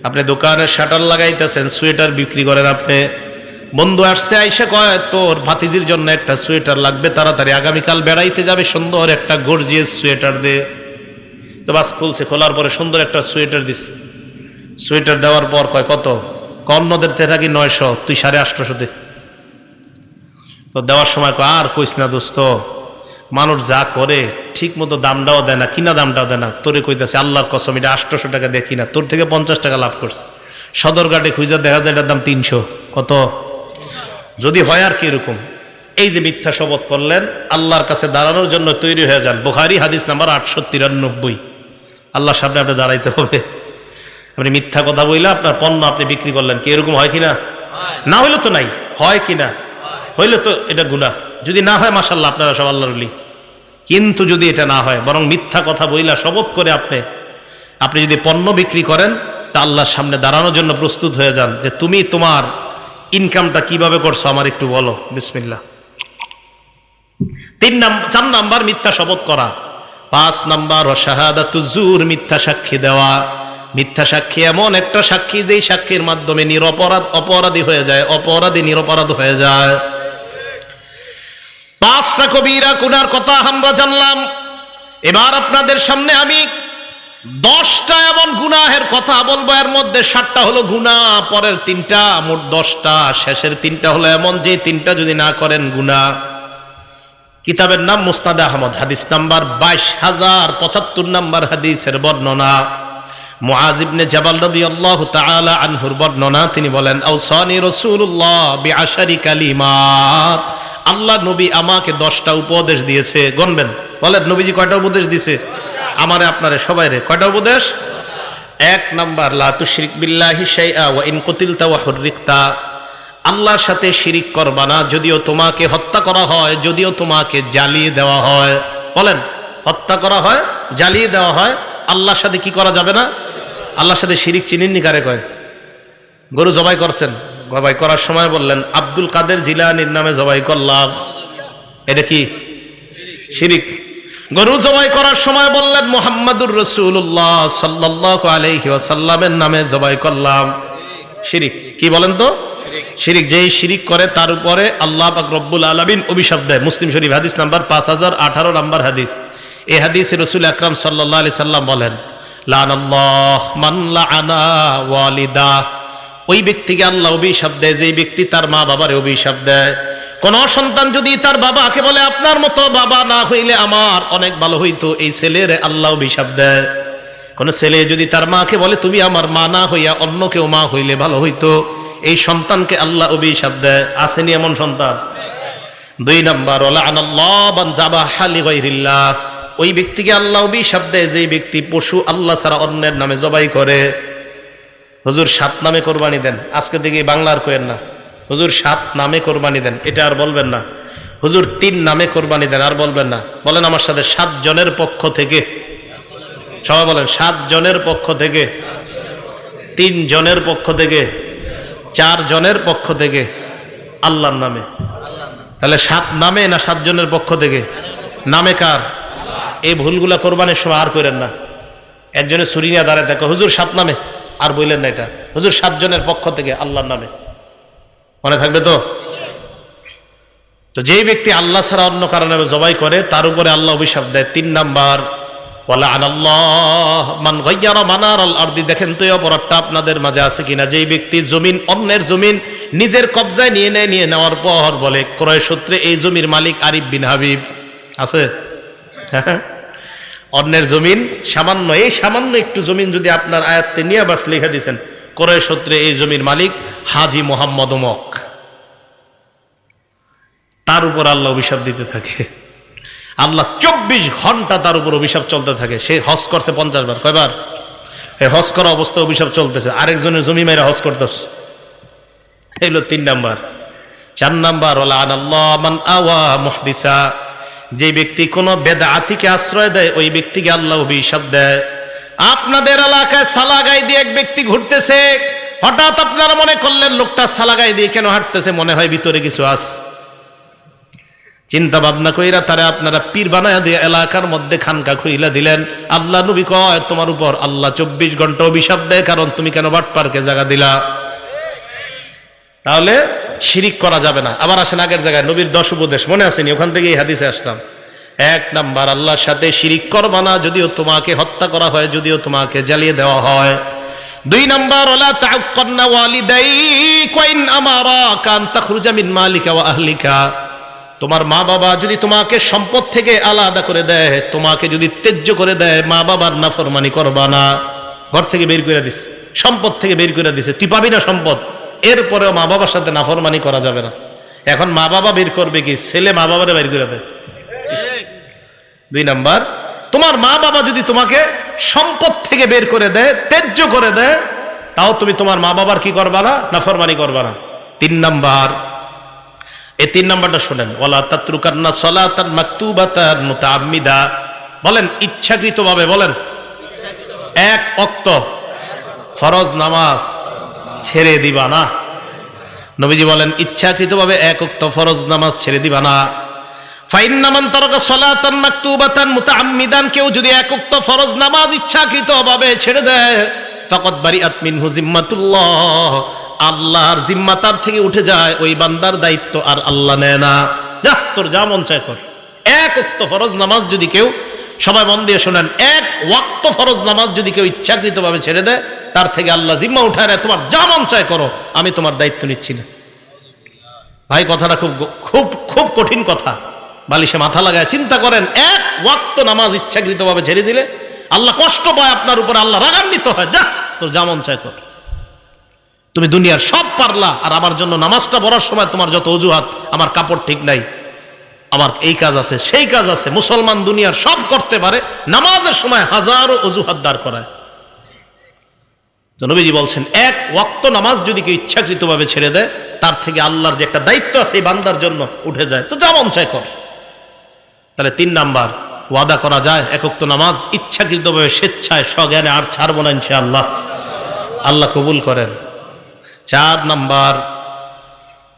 আপনি দোকানে শাটার লাগাইতেছেন, সোয়েটার বিক্রি করেন, আপনি বন্ধু আসছে, আইসা কয় তোর ভাতিজির জন্য একটা সোয়েটার লাগবে, তাড়াতাড়ি আগামীকাল বেড়াইতে যাবে, সুন্দর একটা গর্জিয়াস সোয়েটার দে। তো বাস খুলছে, খোলার পরে সুন্দর একটা সোয়েটার দিছে। সোয়েটার দেওয়ার পর কয় কত? অন্যদের থাকি 900, তুই 850 দে। তো দেওয়ার সময় কয় আর কইস না দোস্ত, মানুষ যা করে ঠিক মতো দামটাও দেয় না, কিনা দামটাও দেয় না। তোরে কইতাছে আল্লাহর কসম, এটা 800 টাকা দেখি না, তোর থেকে 50 টাকা লাভ করছে। সদরঘাটে খুঁজে দেখা যায় এটার দাম 300। কত? যদি হয় আর কি এরকম। এই যে মিথ্যা শপথ করলেন, আল্লাহর কাছে দাঁড়ানোর জন্য তৈরি হয়ে যান। বুখারী হাদিস নাম্বার 893। আল্লাহর সামনে আপনি দাঁড়াইতে হবে। আপনি মিথ্যা কথা বইলা আপনার পণ্য আপনি বিক্রি করলেন, কি এরকম হয় কিনা? না হইলে তো নাই, হয় কিনা? হইলে তো এটা গুনাহ। যদি না হয় মাশাআল্লাহ, আপনারা সব আল্লাহর ওলি। কিন্তু যদি এটা না হয়, বরং মিথ্যা কথা বইলা শপথ করে আপনি যদি পণ্য বিক্রি করেন, তা আল্লাহর সামনে দাঁড়ানোর জন্য প্রস্তুত হয়ে যান যে তুমি তোমার ইনকামটা কিভাবে করছো আমার একটু বলো। বিসমিল্লাহ। 4 নাম্বার মিথ্যা শপথ করা। 5 নাম্বার শাহাদাতুজ জুর, মিথ্যা সাক্ষী দেওয়া। মিথ্যা সাক্ষী এমন একটা সাক্ষী যেই সাক্ষীর মাধ্যমে অপরাধী হয়ে যায়, অপরাধী নিরপরাধ হয়ে যায়। 5টা কবিরা গুনার কথা আমরা জানলাম। এবার আপনাদের সামনে আমি 10টা এমন গুনাহের কথা বলবো। এর মধ্যে 7টা হলো গুনাহ, পরের 3টা, মোট 10টা। শেষের 3টা হলো এমন যে 3টা যদি না করেন গুনাহ। কিতাবের নাম মুসনাদ আহমদ, হাদিস নাম্বার 22075 নাম্বার হাদিসের বর্ণনা। মুআজ ইবনে জাবাল রাদিয়াল্লাহু তাআলা আনহুর বর্ণনা। তিনি বলেন আওসানি রাসূলুল্লাহ বিআশারি কালিমাত, আল্লাহ নবী আমাকে 10টা উপদেশ দিয়েছে। গণবেন, বলেন নবীজি কয়টা উপদেশ দিয়েছে? আমারে আপনারে সবাইরে কয়টা উপদেশ? 1 নাম্বার লা তুশরিক বিল্লাহি শাইআ ওয়া ইন কুতিলতা ওয়া হুররিকতা, আল্লাহর সাথে শিরিক করবা না, যদিও তোমাকে হত্যা করা হয়, যদিও তোমাকে জ্বালিয়ে দেওয়া হয়। বলেন, হত্যা করা হয়, জ্বালিয়ে দেওয়া হয়, আল্লাহর সাথে কি করা যাবে না? আল্লাহর সাথে শিরিক চিনেননি কারে কয়? গরু জবাই করছেন, জবাই করার সময় বললেন আব্দুল কাদের জিলানীর নামে জবাই করলাম, এটা কি শিরিক? গরু জবাই করার সময় বললেন মুহাম্মাদুর রাসূলুল্লাহ সাল্লাল্লাহু আলাইহি ওয়াসাল্লামের নামে জবাই করলাম, শিরিক। কি বলেন তো? শিরিক। যেই শিরিক করে তার উপরে আল্লাহ পাক রব্বুল আলামিন অভিশাপ দেয়। মুসলিম শরীফ হাদিস নাম্বার 5018 নাম্বার হাদিস। এই হাদিসে রাসূল আকরাম সাল্লাল্লাহু আলাইহি সাল্লাম বলেন লানাল্লাহ মান লাআনা ওয়ালিদা, ওই ব্যক্তিকে আল্লাহ অভিশাপ দেয় যেই ব্যক্তি তার মা বাবারে অভিশাপ দেয়। কোন সন্তান যদি তার বাবাকে বলে আপনার মতো বাবা না হইলে আমার অনেক ভালো হইতো, এই ছেলের আল্লাহ অভিশাপ দেয়। কোন ছেলে যদি তার মাকে বলে তুমি আমার মা না হইয়া অন্য কেউ মা হইলে ভালো হইতো, এই সন্তানকে আল্লাহ অভিশাপ দেয়। আসেনি এমন সন্তান? 2 নাম্বার লাআনাল্লাহ মান যাবাহা লিগাইরিল্লাহ, ওই ব্যক্তিকে আল্লাহ অভিশাপ দেয় যেই ব্যক্তি পশু আল্লাহ ছাড়া অন্যের নামে জবাই করে। হুজুর 7 নামে কোরবানি দেন, আজকে থেকে বাংলার কইেন না। হুজুর 7 নামে কোরবানি দেন, এটা আর বলবেন না। হুজুর 3 নামে কোরবানি দেন, আর বলবেন না। বলেন আমার সাথে 7 জনের পক্ষ থেকে, সবাই বলেন 7 জনের পক্ষ থেকে, 3 জনের পক্ষ থেকে, 4 জনের পক্ষ থেকে, আল্লাহর নামে। তাহলে 7 নামে না 7 জনের পক্ষ থেকে? নামে কার? এই ভুলগুলা কোরবানির সময় আর করেন না। একজনে ছুরি নিয়ে দাঁড়ায় দেখো হুজুর 7 নামে, আর বললেন না এটা হুজুর 7 জনের পক্ষ থেকে আল্লাহর নামে। মনে থাকবে তো? তো যেই ব্যক্তি আল্লাহ ছাড়া অন্য কারণে জবাই করে তার উপরে আল্লাহ অভিশাপ দেয়। 3 নাম্বার ওয়ালাআনাল্লাহ মান গায়্যারা মানারাল আরদি, দেখেন তো এই অপরাধটা আপনাদের মাঝে আছে কিনা। যেই ব্যক্তি জমিন, অন্যের জমিন নিজের কবজায় নিয়ে নেওয়ার পর বলে ক্রয় সূত্রে এই জমির মালিক আরিফ বিন হাবিব আছে। অন্যের জমিন সামান্য, এই সামান্য একটু জমিন যদি আপনার আয়াত্তে নিয়ে বাস লিখে দিয়েছেন ক্রয় সূত্রে এই জমির মালিক হাজি মোহাম্মদ মক, তার উপর আল্লাহ অভিশাপ দিতে থাকে। আল্লাহ 24 ঘন্টা তার উপর অভিশাপ চলতে থাকে। সে হজ করছে 50 বার, কয়বার? এই হজ করা অবস্থা অভিশাপ চলতেছে, আরেকজনের জমি মেয়েরা হজ করতেছে। এগুলো 3 নাম্বার। 4 নাম্বার ওলা আল্লাহ মান আওয়া মুহদিসা, যে ব্যক্তি কোন বেদাতিকে আশ্রয় দেয় ওই ব্যক্তিকে আল্লাহ অভিশাপ দেয়। আপনাদের এলাকায় সালাগাই দিয়ে এক ব্যক্তি ঘুরতেছে, হঠাৎ আপনারা মনে করলেন লোকটা সালাগাই দিয়ে কেন হাঁটতেছে, মনে হয় ভিতরে কিছু আছে। চিন্তা ভাবনা কইরা তারা আপনারা পীর বানায়া দিয়ে এলাকার মধ্যে খানকা খুইলা দিলেন। আল্লাহ নবী কয় তোমার উপর আল্লাহ 24 ঘন্টা অভিশাপ দেয়, কারণ তুমি কেন বাটপারকে জায়গা দিলা। তাহলে শিরিক করা যাবে না। আবার আসেন আগের জায়গায় নবীর 10 উপদেশ মনে আসেনি, ওখান থেকে এই হাদিসে আসলাম। 1 নাম্বার, আল্লাহর সাথে শিরিক করবা না, যদিও তোমাকে হত্যা করা হয়, যদিও তোমাকে জ্বালিয়ে দেওয়া হয়। 2 নাম্বার, ওয়ালা তা'আক্কারনা ওয়ালিদাইক ওয়া ইন আমারাকা আন তাখরুজা মিন মালিকা ওয়া আহলিকা, তোমার মা বাবা যদি তোমাকে সম্পদ থেকে আলাদা করে দেয়, তোমাকে যদি ত্যায্য করে দেয়, মা বাবার নাফরমানি করবা না। ঘর থেকে বের করে দিছে, সম্পদ থেকে বের করে দিছে, তুই পাবি না সম্পদ, এরপরেও মা বাবার সাথে নাফরমানি করা যাবে না। এখন মা বাবা বের করবে কি? ছেলে মা বাবারে বের করে দেয়। 2 নাম্বার, তোমার মা বাবা যদি তোমাকে সম্পদ থেকে বের করে দেয়, ত্যায্য করে দেয়, তাও তুমি তোমার মা বাবার কি করবা না? নাফরমানি করবা না। 3 নাম্বার, এই 3 নাম্বারটা শুনেন, ওয়ালা তাতরুকান্না সালাতান মাকতুবাতান মুতাআম্মিদা, বলেন ইচ্ছাকৃতভাবে, বলেন 1 ওয়াক্ত ফরজ নামাজ ছেড়ে দিবা না। নবীজি বলেন ইচ্ছাকৃতভাবে 1 ওয়াক্ত ফরজ নামাজ ছেড়ে দিবা না। ফাইন্না মান তারাকা সালাতান মাকতুবাতান মুতাআম্মিদান, কেউ যদি 1 ওয়াক্ত ফরজ নামাজ ইচ্ছাকৃতভাবে ছেড়ে দেয়, ফাকাদ বারিআত মিনহু জিম্মাতুল্লাহ, আল্লাহর জিম্মা তার থেকে উঠে যায়, ওই বান্দার দায়িত্ব আর আল্লাহ নেয় না। যা তোর যা মন চায় কর। 1 ওয়াক্ত ফরজ নামাজ যদি কেউ, সবাই মন দিয়ে শোনেন, 1 ওয়াক্ত ফরজ নামাজ যদি কেউ ইচ্ছাকৃতভাবে ছেড়ে দেয়, তার থেকে আল্লাহ জিম্মা উঠায় নেয়, তোমার যা মন চায় করো, আমি তোমার দায়িত্ব নিচ্ছি না। ভাই কথাটা খুব খুব খুব কঠিন কথা, বালিশে মাথা লাগায় চিন্তা করেন। 1 ওয়াক্ত নামাজ ইচ্ছাকৃতভাবে ছেড়ে দিলে আল্লাহ কষ্ট পায় আপনার উপর, আল্লাহ রাগান্বিত হয়। যা তোর যা মন চায় কর, তুমি দুনিয়ার সব পারলা, আর আমার জন্য নামাজটা পড়ার সময় তোমার যত অজুহাত, আমার কাপড় ঠিক নাই, আমার এই কাজ আছে, সেই কাজ আছে। মুসলমান দুনিয়ার সব করতে পারে, নামাজের সময় হাজারো অজুহাত দাঁড় করায়। তো নবীজি বলছেন 1 ওয়াক্ত নামাজ যদি কেউ ইচ্ছাকৃতভাবে ছেড়ে দেয়, তার থেকে আল্লাহর যে একটা দায়িত্ব আছে এই বান্দার জন্য উঠে যায়। তো যা মন চায় কর। তাহলে 3 নাম্বার, ওয়াদা করা যায় 1 ওয়াক্ত নামাজ ইচ্ছাকৃতভাবে স্বেচ্ছায় সজ্ঞানে আর ছাড়বো না ইনশাআল্লাহ, আল্লাহ কবুল করেন। 4 নাম্বার,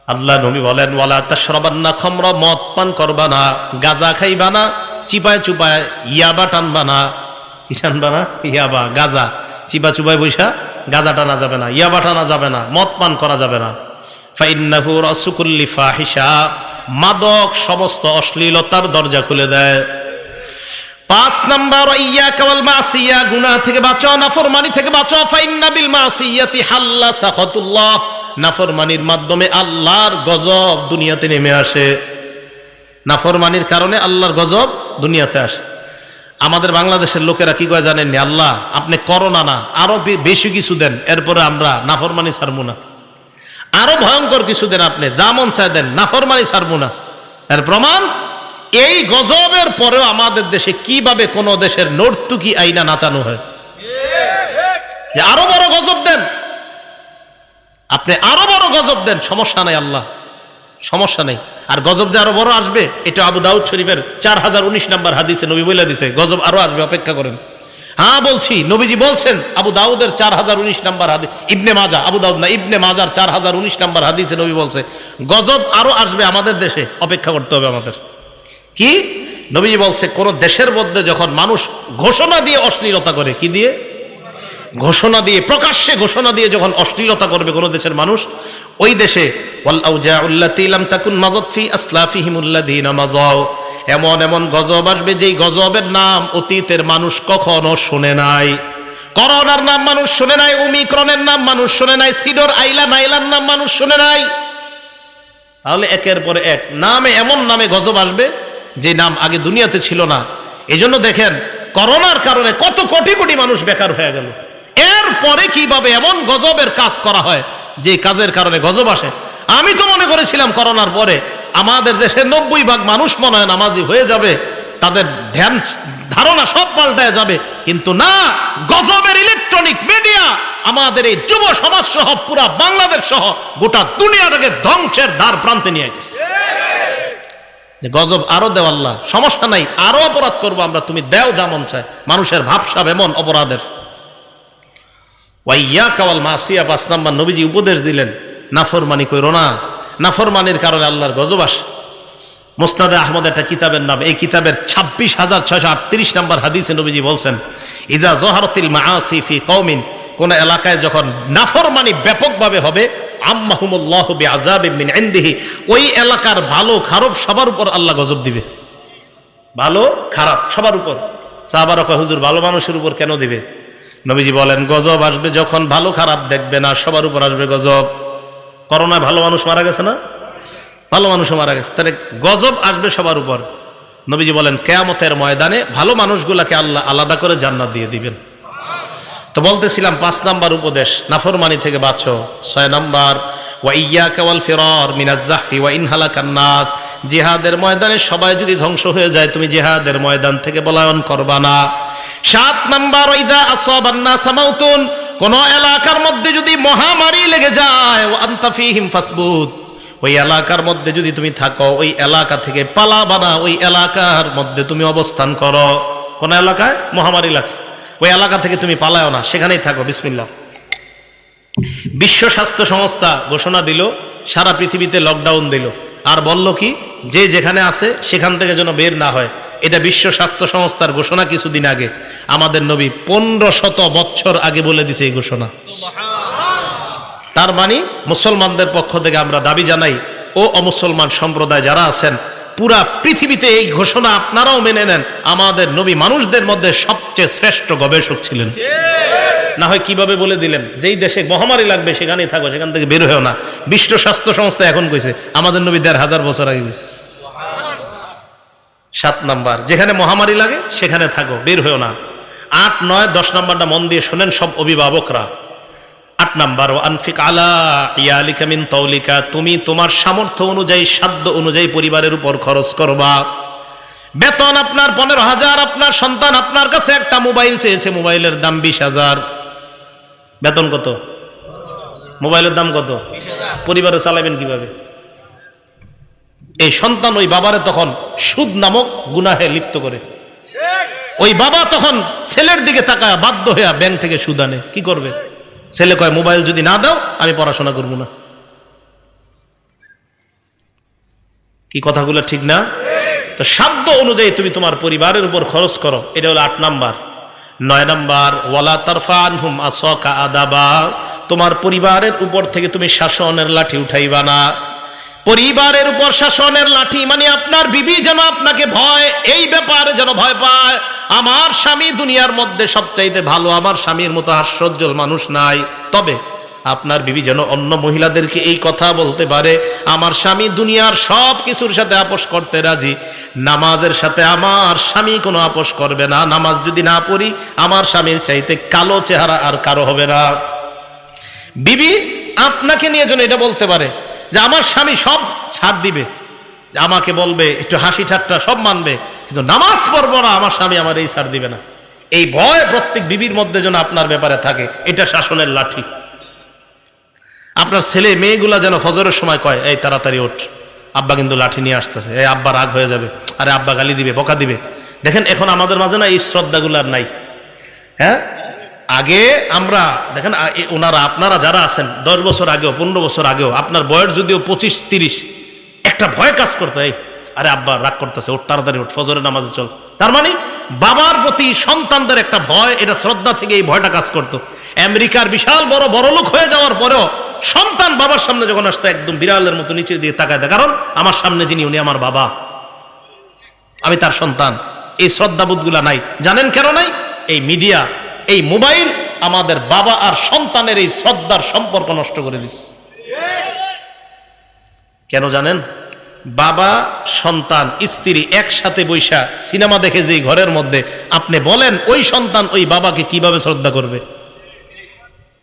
আল্লাহ নবী বলেন ওয়ালা তাশরাবান্না খামরা, মদ পান করবা না, গাঁজা খাইবা না, চিপায় চুপায় ইয়াবা টানবা না। কি টানবা না? ইয়াবা, গাঁজা। চিপা চুপায় বৈশা গাঁজা টানা যাবে না, ইয়াবা টানা যাবে না, মদ পান করা যাবে না। ফাইন্নাহু রাসু কুল্লি ফাহিশা, মাদক সমস্ত অশ্লীলতার দরজা খুলে দেয়। 5 নাম্বার, ইয়াকা ওয়াল মাসিয়া, গুনাহ থেকে বাঁচো, নাফরমানি থেকে বাঁচো। ফাইন্না বিল মাসিয়াতি হাল্লা সাখাতুল্লাহ, নাফরমানির মাধ্যমে আল্লাহর গজব দুনিয়াতে নেমে আসে। নাফরমানির কারণে আল্লাহর গজব দুনিয়াতে আসে। আমাদের বাংলাদেশের লোকেরা কি কয় জানেন? আল্লাহ আপনি করোনা না, আরো বেশি কিছু দেন, এরপরে আমরা নাফরমানি ছাড়বো না। আরো ভয়ঙ্কর কিছু দেন, আপনি যা মন চায় দেন, নাফরমানি ছাড়বো না। এর প্রমাণ এই গজবের পরেও আমাদের দেশে কিভাবে কোন দেশের নর্তুকি আইনা নাচানো হয়, যে আরো বড় গজব দেন, আপনি আরো বড় গজব দেন, সমস্যা নাই, আল্লাহ সমস্যা নেই। আর গজব যে আরো বড় আসবে, এটা আবু দাউদ শরীফের 4019 নম্বর হাদিসে নবী বলে দিছে, গজব আরো আসবে, অপেক্ষা করেন। হ্যাঁ বলছি, নবীজি বলছেন, আবু দাউদের 4019 নম্বর হাদিস, ইবনে মাজা, আবু দাউদ না, ইবনে মাজার 4019 নম্বর হাদিসে নবী বলছে গজব আরো আসবে আমাদের দেশে, অপেক্ষা করতে হবে আমাদের। কি নবীজি বলছে, কোন দেশের মধ্যে যখন মানুষ ঘোষণা দিয়ে অশ্লীলতা করে, কি দিয়ে? ঘোষণা দিয়ে, প্রকাশ্যে ঘোষণা দিয়ে যখন অশ্লীলতা করবে কোন দেশের মানুষ, ওই দেশে ওয়াল আউজাউল্লাতী লাম তাকুন মাযাত ফি আসলাফিহিমুল্লাযীনা মাযাউ, এমন এমন গজব আসবে যেই গজবের নাম অতীতের মানুষ কখনো শুনে নাই, করোনার নাম মানুষ শুনে নাই, ওমিক্রনের নাম মানুষ শুনে নাই, সিডর আইলা নাইলার নাম মানুষ শুনে নাই। তাহলে একের পরে এক নামে এমন নামে গজব আসবে যে নাম আগে দুনিয়াতে ছিল না। এজন্য দেখেন করোনার কারণে কত কোটি কোটি মানুষ বেকার হয়ে গেল। এরপরে কিভাবে এমন গজবের কাজ করা হয় যে কাজের কারণে গজব আসে। আমি তো মনে করেছিলাম করোনার পরে আমাদের দেশে 90% মানুষ মনে হয় নামাজি হয়ে যাবে, তাদের ধ্যান ধারণা সব পাল্টায় যাবে, কিন্তু না, গজবের ইলেকট্রনিক মিডিয়া আমাদের এই যুব সমাজ সহ পুরা বাংলাদেশ সহ গোটা দুনিয়াটাকে ধ্বংসের দ্বার প্রান্তে নিয়ে গেছে। গজব আরো দেও আল্লাহ, সমস্যা নাই, আরো অপরাধ করবো আমরা, তুমি দেও যেমন চায়। মানুষের ভাবসাব এমন অপরাধের। ওয়াইয়াকা ওয়াল মাসিয়া, 5 নাম্বার নবীজি উপদেশ দিলেন, নাফরমানি কইরো না। নাফরমানির কারণে আল্লাহর গজব আসে। মুসনাদে আহমদ একটা কিতাবের নাম, এই কিতাবের 26,638 নম্বর হাদিসে নবীজি বলছেন, ইজা জহারাতিল মাআসি ফি কওমিন, কোন এলাকায় যখন নাফরমানি ব্যাপকভাবে হবে, আম্মাহুমুল্লাহু বিআযাবিন মিন ইনদিহি, ওই এলাকার ভালো খারাপ সবার উপর আল্লাহ গজব দিবে। ভালো খারাপ সবার উপর। সাহাবারা কয়, হুজুর ভালো মানুষের উপর কেন দিবে? নবীজি বলেন, গজব আসবে যখন ভালো খারাপ দেখবে না, সবার উপর আসবে গজব। করোনায় ভালো মানুষ মারা গেছে না? ভালো মানুষও মারা গেছে, তাহলে গজব আসবে সবার উপর। নবীজি বলেন, কিয়ামতের ময়দানে ভালো মানুষগুলাকে আল্লাহ আলাদা করে জান্নাত দিয়ে দিবেন। তো বলতেছিলাম 5 নাম্বার উপদেশ, নাফরমানি থেকে বাঁচো। 6 নাম্বার, ওয়া ইয়্যাকা ওয়াল ফিরার মিনাজ জাহফি ওয়া ইন হালাকান নাস, জিহাদের ময়দানে সবাই যদি ধ্বংস হয়ে যায়, তুমি জিহাদের ময়দান থেকে পলায়ন করবা না। 7 নাম্বার, ইযা আসাবান নাস মাউতুন, কোন এলাকার মধ্যে যদি মহামারী লেগে যায়, ওয়া আনতা ফীহিম ফাসবুত, ওই এলাকার মধ্যে যদি তুমি থাকো, ওই এলাকা থেকে পালাবা না, ওই এলাকার মধ্যে তুমি অবস্থান করো। কোন এলাকায় মহামারী লাগছে, ওই এলাকা থেকে তুমি পালাও না, সেখানেই থাকো। বিসমিল্লাহ। বিশ্ব স্বাস্থ্য সংস্থা ঘোষণা দিল, সারা পৃথিবীতে লকডাউন দিল, আর বলল কি, যে যেখানে আছে সেখান থেকে যেন বের না হয়। এটা বিশ্ব স্বাস্থ্য সংস্থার ঘোষণা কিছুদিন আগে। আমাদের নবী 1500 বছর আগে বলে দিছে এই ঘোষণা। তার মানে মুসলমানদের পক্ষ থেকে আমরা দাবি জানাই, ও অমুসলমান সম্প্রদায় যারা আছেন, পুরা পৃথিবীতে এই ঘোষণা আপনারাও মেনে নেন। আমাদের নবী মানুষদের মধ্যে সবচেয়ে শ্রেষ্ঠ গবেষক ছিলেন। না হয় কিভাবে বলে দিলেন, যেই দেশে মহামারী লাগবে সেখানেই থাকো, সেখান থেকে বের হয়েও না। বিশ্ব স্বাস্থ্য সংস্থা এখন কইছে, আমাদের নবী 1500 বছর আগে কইছে। 7 নাম্বার, যেখানে মহামারী লাগে সেখানে থাকো, বের হয়েও না। 8, 9, 10 নাম্বারটা মন দিয়ে শোনেন সব অভিভাবকরা। 8 নাম্বার, ওয়া আনফিক আলা ইয়ালিকা মিন তাওলিকা, তুমি তোমার সামর্থ্য অনুযায়ী, সাধ্য অনুযায়ী পরিবারের উপর খরচ করবা। বেতন আপনার 15,000, আপনার সন্তান আপনার কাছে একটা মোবাইল চেয়েছে, মোবাইলের দাম 20,000। বেতন কত? মোবাইলের দাম কত? 20,000। পরিবারে চালাবেন কিভাবে? এই সন্তান ওই বাবারে তখন সুদ নামক গুনাহে লিপ্ত করে। ওই বাবা তখন ছেলের দিকে তাকায় বাধ্য হইয়া ব্যাংক থেকে সুদ আনে। কি করবে? ছেলে কয়, মোবাইল যদি না দাও আমি পড়াশোনা করব না। কি কথাগুলো ঠিক না? তো সাধ্য অনুযায়ী তুমি তোমার পরিবারের উপর খরচ করো, এটা হলো 8 নাম্বার। 9 নাম্বার, ওয়ালা তারফা আনহুম আসাকা আদাবা, তোমার পরিবারের উপর থেকে তুমি শাসনের লাঠি উঠাইবা না। পরিবারের উপর শাসনের লাঠি মানে আপনার বিবি যেন আপনাকে ভয়, এই ব্যাপারে যেন ভয় পায়, আমার স্বামী দুনিয়ার মধ্যে সবচাইতে ভালো, আমার স্বামীর মতো হাস্যোজ্জ্বল মানুষ নাই। তবে আপনার বিবি যেন অন্য মহিলাদেরকে এই কথা বলতে পারে, আমার স্বামী দুনিয়ার সব কিছুর সাথে আপোষ করতে রাজি, নামাজের সাথে আমার স্বামী কোনো আপোষ করবে না। নামাজ যদি না পড়ি, আমার স্বামীর চাইতে কালো চেহারা আর কারো হবে না। বিবি আপনাকে নিয়ে যেন এটা বলতে পারে যে আমার স্বামী সব ছাড় দিবে, আমাকে বলবে, একটু হাসি ঠাট্টা সব মানবে, কিন্তু নামাজ পড়বো না, আমার স্বামী আমার এই ছাড় দিবে না। এই ভয় প্রত্যেক বিবির মধ্যে যেন আপনার ব্যাপারে থাকে, এটা শাসনের লাঠি। আপনার ছেলে মেয়েগুলা যেন ফজরের সময় কয়, এই তাড়াতাড়ি ওঠ, আব্বা কিন্তু লাঠি নিয়ে আসতেছে, এই আব্বা রাগ হয়ে যাবে, আরে আব্বা গালি দিবে, বকা দিবে। দেখেন এখন আমাদের মাঝে না এই শ্রদ্ধাগুলো আর নাই। হ্যাঁ, আগে আমরা দেখেন, ওনারা আপনারা যারা আছেন 10 বছর আগেও, 15 বছর আগেও, আপনার বয়স যদিও 25-30, একটা ভয় কাজ করতো, এই আরে আব্বা রাগ করতেছে, ওঠ তাড়াতাড়ি ওঠ, ফজরের নামাজে চল। তার মানে বাবার প্রতি সন্তানদের একটা ভয়, এটা শ্রদ্ধা থেকে এই ভয়টা কাজ করতো। আমেরিকার বিশাল বড় লোক হয়ে যাওয়ার পরেও সন্তান বাবার সামনে যখন আসতো, একদম বিড়ালের মতো নিচে দিয়ে তাকায় দেয়, কারণ আমার সামনে যিনি উনি আমার বাবা, আমি তার সন্তান। এই শ্রদ্ধাবোধ গুলা নাই। জানেন কেন নাই? এই মিডিয়া, এই মোবাইল আমাদের বাবা আর সন্তানের এই শ্রদ্ধার সম্পর্ক নষ্ট করে দিস। কেন জানেন? বাবা, সন্তান, স্ত্রী একসাথে বৈশা সিনেমা দেখে যে ঘরের মধ্যে, আপনি বলেন ওই সন্তান ওই বাবাকে কিভাবে শ্রদ্ধা করবে?